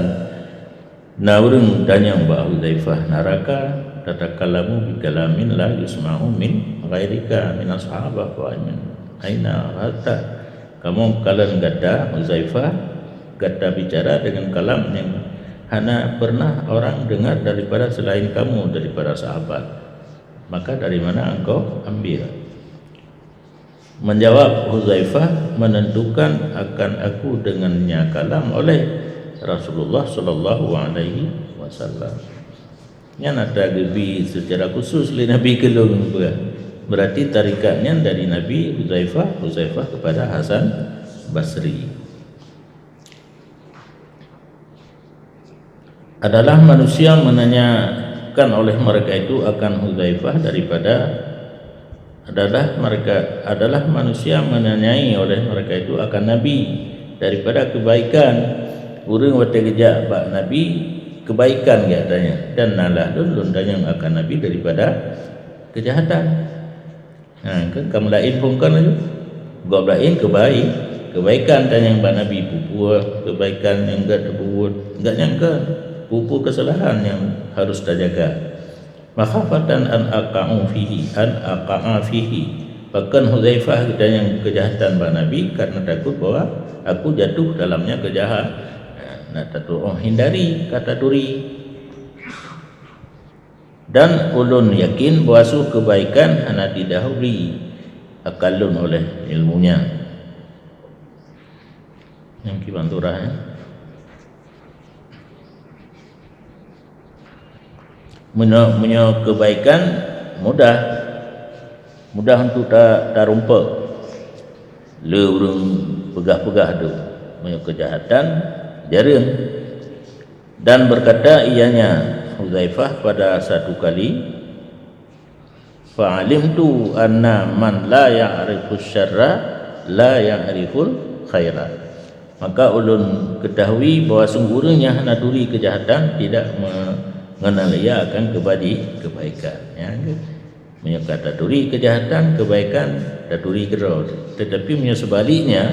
S1: na urang tanya mbak Huzaifah, naraka tatakalamu bi kalamin la yusma'u min ghairika min ashabah wa min aina hatta. Kamu kalian gada Huzaifah gada bicara dengan kalam yang hana pernah orang dengar daripada selain kamu, daripada sahabat. Maka dari mana engkau ambil? Menjawab Huzaifah, menentukan akan aku dengannya kalam oleh Rasulullah sallallahu alaihi wasallam. Yang ada gebi secara khusus oleh Nabi kelung. Berarti tarikatnya dari Nabi Huzaifah kepada Hasan Basri. Adalah manusia menanyakan oleh mereka itu akan Huzaifah adalah manusia menanyai oleh mereka itu akan Nabi daripada kebaikan urang wate kerja bak Nabi kebaikan dia tanya, dan nalah lun tanya akan Nabi daripada kejahatan. Kan kamu lain pun kan aja. Gua lain kebaikan tanya bak Nabi pupu kebaikan yang enggak terbuat, enggak nyangka pupu kesalahan yang harus terjaga. Makhafatan an aqa'u fihi. Bahkan Hudzaifah yang kejahatan bak Nabi karena takut bahwa aku jatuh dalamnya kejahatan. Nak hindari kata duri. Dan ulun yakin bahwa kebaikan hanya didahului akalun oleh ilmunya. Yang kibanturah ya. Menyo kebaikan mudah untuk tarumpa le urang pegah-pegah tu. Menyo kejahatan jarang. Dan berkata ianya Hudzaifah pada satu kali, fa'alimtu anna man la ya'rifu syarra la ya'riful khaira. Maka ulun ketahui bahawa sungguhnya naduri kejahatan tidak mengenal ia akan kebaikan. Ya, menyebut taturi kejahatan, kebaikan taturi gerau. Tetapi punya sebaliknya,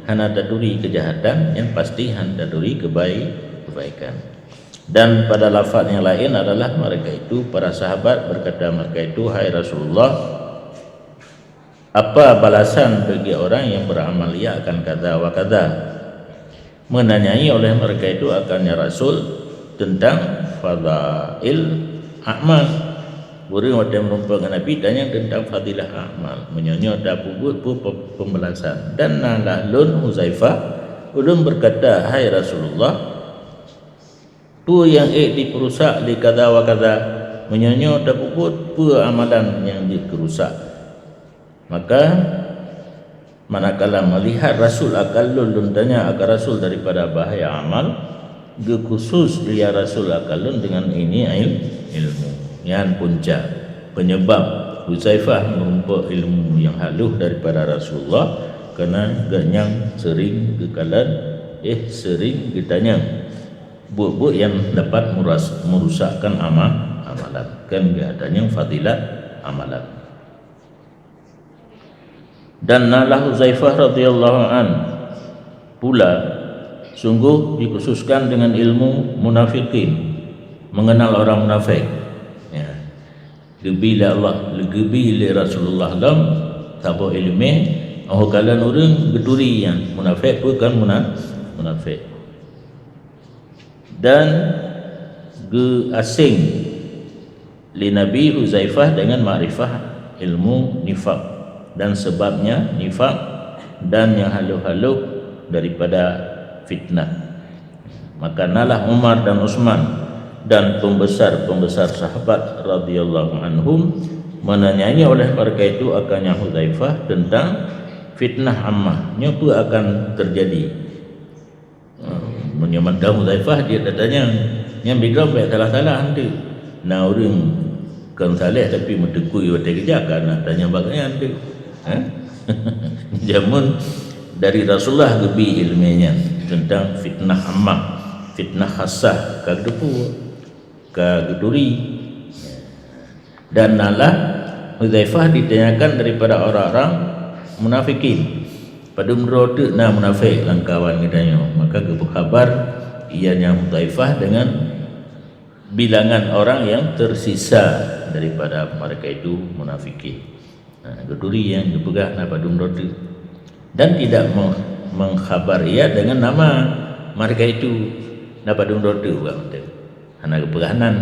S1: hana taturi kejahatan yang pasti hana taturi kebaikan. Dan pada lafaz yang lain adalah mereka itu para sahabat berkata mereka itu, hai Rasulullah, apa balasan bagi orang yang beramal ia akan kata wa kata. Menanyai oleh mereka itu akannya Rasul tentang fadail amal. Orang yang merupakan Nabi tanya tentang fadilah amal, menyonyo dak pubut pembalasan. Dan nalah lun Hudzaifah ulun berkata, hai Rasulullah, tu yang diperusak di kada wa kada, menyonyo dak pubut pu amalan yang dikerusak. Maka manakala melihat Rasul akal lun tanya akan Rasul daripada bahaya amal, ge khusus dia Rasul akalun dengan ini ilmu yang punca penyebab Hudzaifah merumpa ilmu yang haluh daripada Rasulullah kerana ganyang sering kekalan sering ditanya buat yang dapat merusakkan amalan kan adanya fadilat amalan. Dan nalah Hudzaifah radhiyallahu an pula sungguh dikhususkan dengan ilmu munafikin, mengenal orang munafik. Ya. Gebi Allah, gebi Rasulullah lam sabo ilmu kalan orang geduri yang munafik bukan munafik. Dan ge asing li Nabi Hudzaifah dengan makrifah ilmu nifak dan sebabnya nifak dan yang halu-halu daripada fitnah. Maka nalah Umar dan Utsman dan pembesar-pembesar sahabat radhiyallahu anhum menanyai oleh mereka itu akannya Hudzaifah tentang fitnah ammah nyopu akan terjadi. Menyamanda Hudzaifah dia tanya yang background baik salah-salah nanti. Nah orang kan saleh tapi mentekui wate kerja kan tanya bagainya nanti. Jamun dari Rasulullah gebi ilminya tentang fitnah ammah, fitnah khasah kagedepu kageduri. Dan nalah Hudzaifah ditanyakan daripada orang-orang munafikin pada merote na munafik langkawan katanya. Maka khabar ianya Hudzaifah dengan bilangan orang yang tersisa daripada mereka itu munafikin. Geduri yang dipegang pada merote dan tidak mengkhabar ia dengan nama mereka itu dapat merote bukan hanya kepeganan.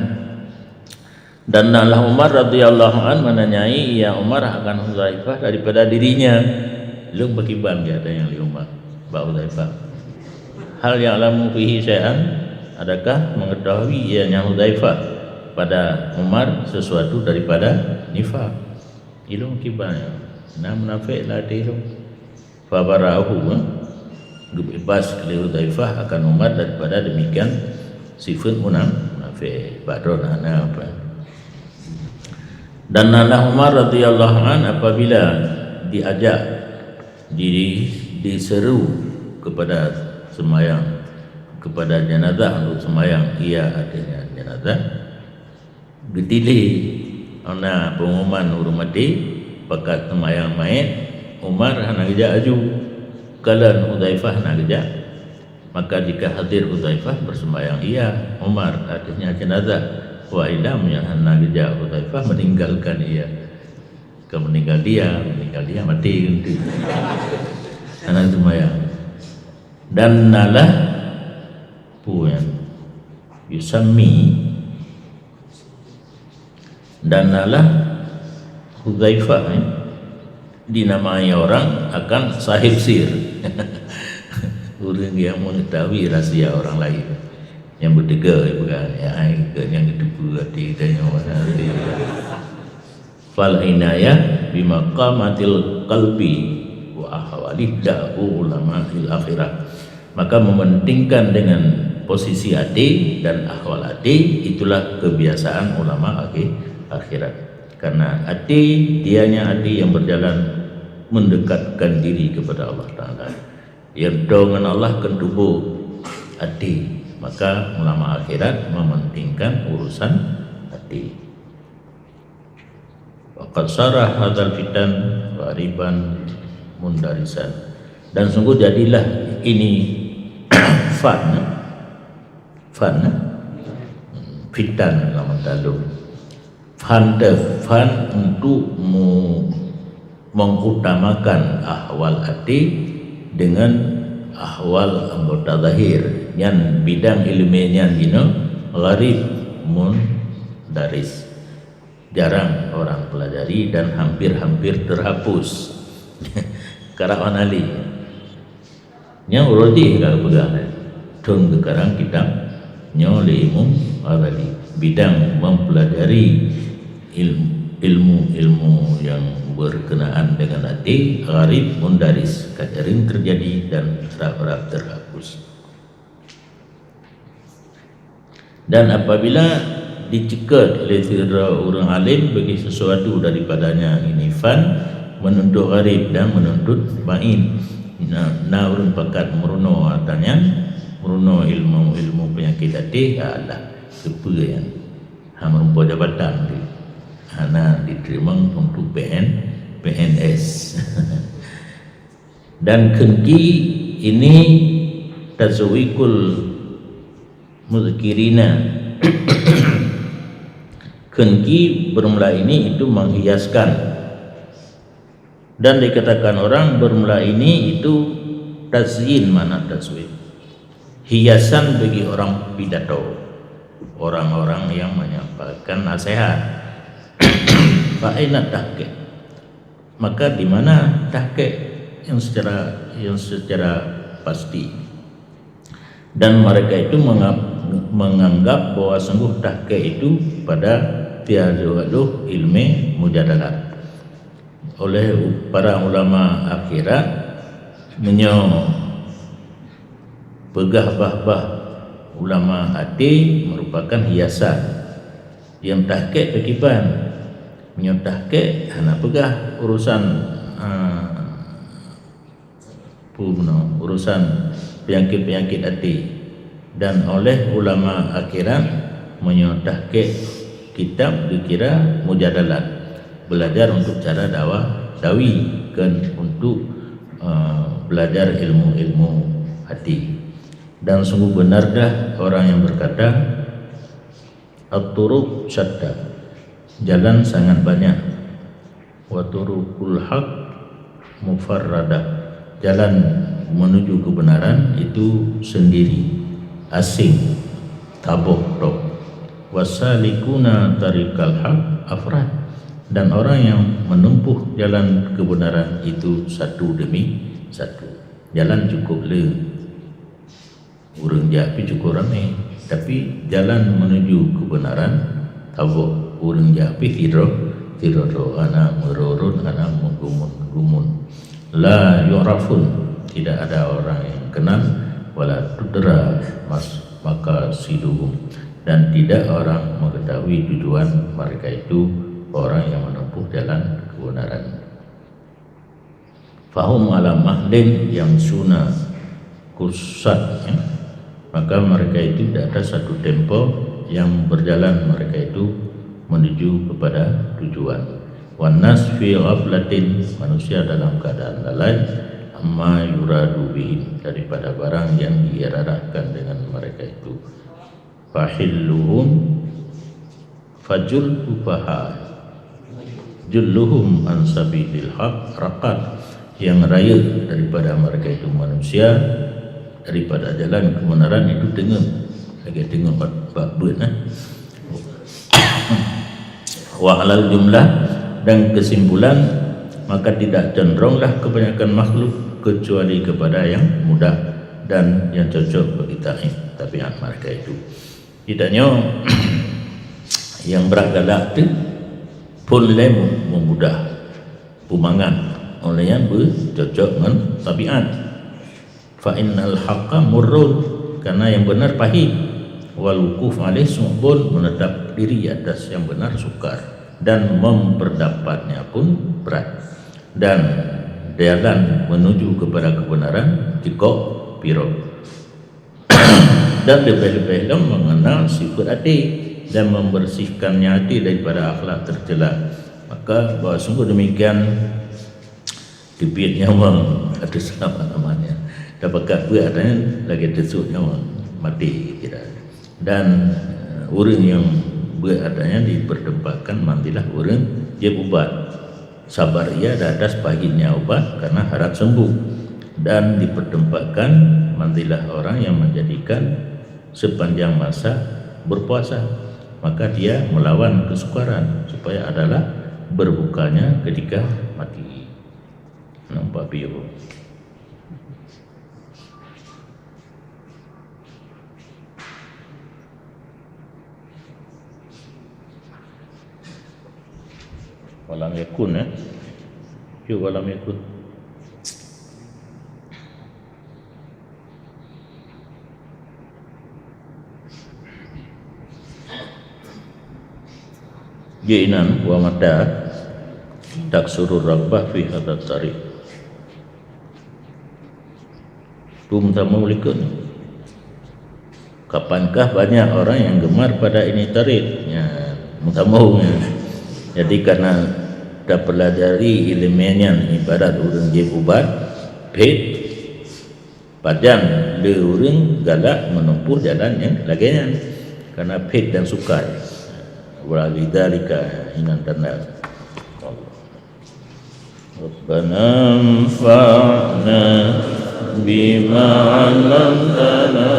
S1: Dan nalah Umar radhiyallahu an menanyai ia Umar akan Hudzaifah daripada dirinya. Lung berkiban dia ada yang li Umar ba Hudzaifah. Hal yang alamu fihi syai'an, adakah mengetahui ianya Hudzaifah pada Umar sesuatu daripada nifak? Ilung kibannya. Nah munafik lah ilung. Fa barahu bebas ke Hudzaifah akan Umar daripada demikian sifat munafik. Badron ana apa? Dan nalah Umar radhiyallahu an apabila diajak diseru kepada sembahyang kepada jenazah untuk sembahyang ia adanya jenazah getili ana pengumuman urumati pakat sembahyang mayit Umar hana geja aju kalan Hudzaifah hana geja, maka jika hadir Hudzaifah bersembahyang ia Umar adanya jenazah wa idam yang hana geja Hudzaifah meninggalkan ia meninggal dia mati ganti anak sembahyang dan nalah puan yusami dan nalah Hudzaifah dinamai orang akan sahib sir orang yang mengetahui rahsia orang lain yang bertiga yang kedua hati dan yang hati fal inayah bimaqamatil qalbi wa ahwalid ulama fil akhirah, maka mementingkan dengan posisi hati dan ahwal hati itulah kebiasaan ulama akhirat. Karena hati dianya hati yang berjalan mendekatkan diri kepada Allah Ta'ala, yang dengan Allah kan tubuh hati, maka ulama akhirat mementingkan urusan hati. Waqad sarah hadzal fitan ghariban mundarisan, dan sungguh jadilah ini fan fitan dalam taluk fan untuk mengutamakan ahwal hati dengan ahwal anggota zahir yang bidang ilmiahnya gharib mundaris, jarang orang pelajari dan hampir-hampir terhapus. Karawan Ali nya urodi kalau pegang dong sekarang kita nyole ilmu abadi bidang mempelajari ilmu yang berkenaan dengan hati gharib mundaris, kadang terjadi dan serap-serap terhapus. Dan apabila dicekat oleh orang alim bagi sesuatu daripadanya ini fan menuntut gharib dan menuntut main na urun pakat meruno atanya meruno ilmu penyakit hati Allah sepa yang merumpa jabatan tu hana diterima untuk PNS dan kengki ini tazwikul muzkirina kengki bermula ini itu menghiaskan, dan dikatakan orang bermula ini itu tazyin, mana tazwik hiasan bagi orang pidato, orang-orang yang menyampaikan nasihat. Fa'ina tahqiq, maka di mana tahqiq yang secara pasti, dan mereka itu menganggap bahwa sungguh tahqiq itu pada tiada ilmu mujadalah oleh para ulama akhirat pegah bah ulama hati merupakan hiasan yang tahqiq kekipan menyotahke hana pegah urusan urusan penyakit-penyakit hati, dan oleh ulama akhirat menyotahke kitab dikira mujadalah belajar untuk cara dawi kan untuk belajar ilmu-ilmu hati. Dan sungguh benarkah orang yang berkata at-turuq syatta, jalan sangat banyak, wa turuqul haq mufarradah, jalan menuju kebenaran itu sendiri, asing, tabok-tok. Wasalikuna tariqal haq afrad, dan orang yang menempuh jalan kebenaran itu satu demi satu. Jalan cukup urang japi cukup ramai, tapi jalan menuju kebenaran tabok urang japi tirodo ana merurun ana menggumun la yu'rafun, tidak ada orang yang kenal, wala tudra maka siduhum, dan tidak orang mengetahui tujuan mereka itu, orang yang menempuh jalan kebenaran. Fahum ala mahdin yang sunnah kusat, maka mereka itu tidak ada satu tempo yang berjalan mereka itu menuju kepada tujuan. Wan nas fi ghaflatin, manusia dalam keadaan lalai amma yuradu bihim, daripada barang yang diarahkan dengan mereka itu. Fahilluhum fajul ufaha julluhum an sabilil haq raqad, yang raya daripada mereka itu manusia daripada jalan kebenaran itu dengan lagi tengok bab wa alal jumlah, dan kesimpulan maka tidak cenderunglah kebanyakan makhluk kecuali kepada yang mudah dan yang cocok bagi tabiat mereka itu. Tidaknya yang berat galak tu pun boleh memudah pumangan oleh yang bercocok dengan tabiat. Fa innal haqqa murrun, karena yang benar pahit, wal wukuf alaih su'bun, menetap diri atas yang benar sukar, dan memperdapatnya pun berat, dan jalan menuju kepada kebenaran jikok piro. Dan lebih-lebih mengenal sifat hati dan membersihkannya hati daripada akhlak tercela. Maka bahawa sungguh demikian dibit nyawa ada selama namanya dapat buat adanya lagi tersut nyawa mati tidak. Dan orang yang buat adanya dipertempatkan mandilah orang dia ubat sabar ia di atas paginya ubat karena harap sembuh, dan dipertempatkan mandilah orang yang menjadikan sepanjang masa berpuasa, maka dia melawan kesukaran supaya adalah berbukanya ketika mati. Nampak biru. Walam yakun yuk walam yakun. Jinan wa mata taksurur rabbah fi hadat tarikh. Tumtamulikun, kapankah banyak orang yang gemar pada ini tarikh ya, mutamunya. Jadi karena dah pelajari ilmiahnya ibarat orang je ubat pet padang le orang galak menempuh jalan yang laginya karena pet dan sukar. Walidhalika inan tanda Rabbana anfa'na bima 'allamtana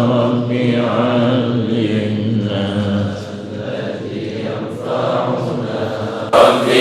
S1: rabbi 'allimna alladhi yanfa'una rabbi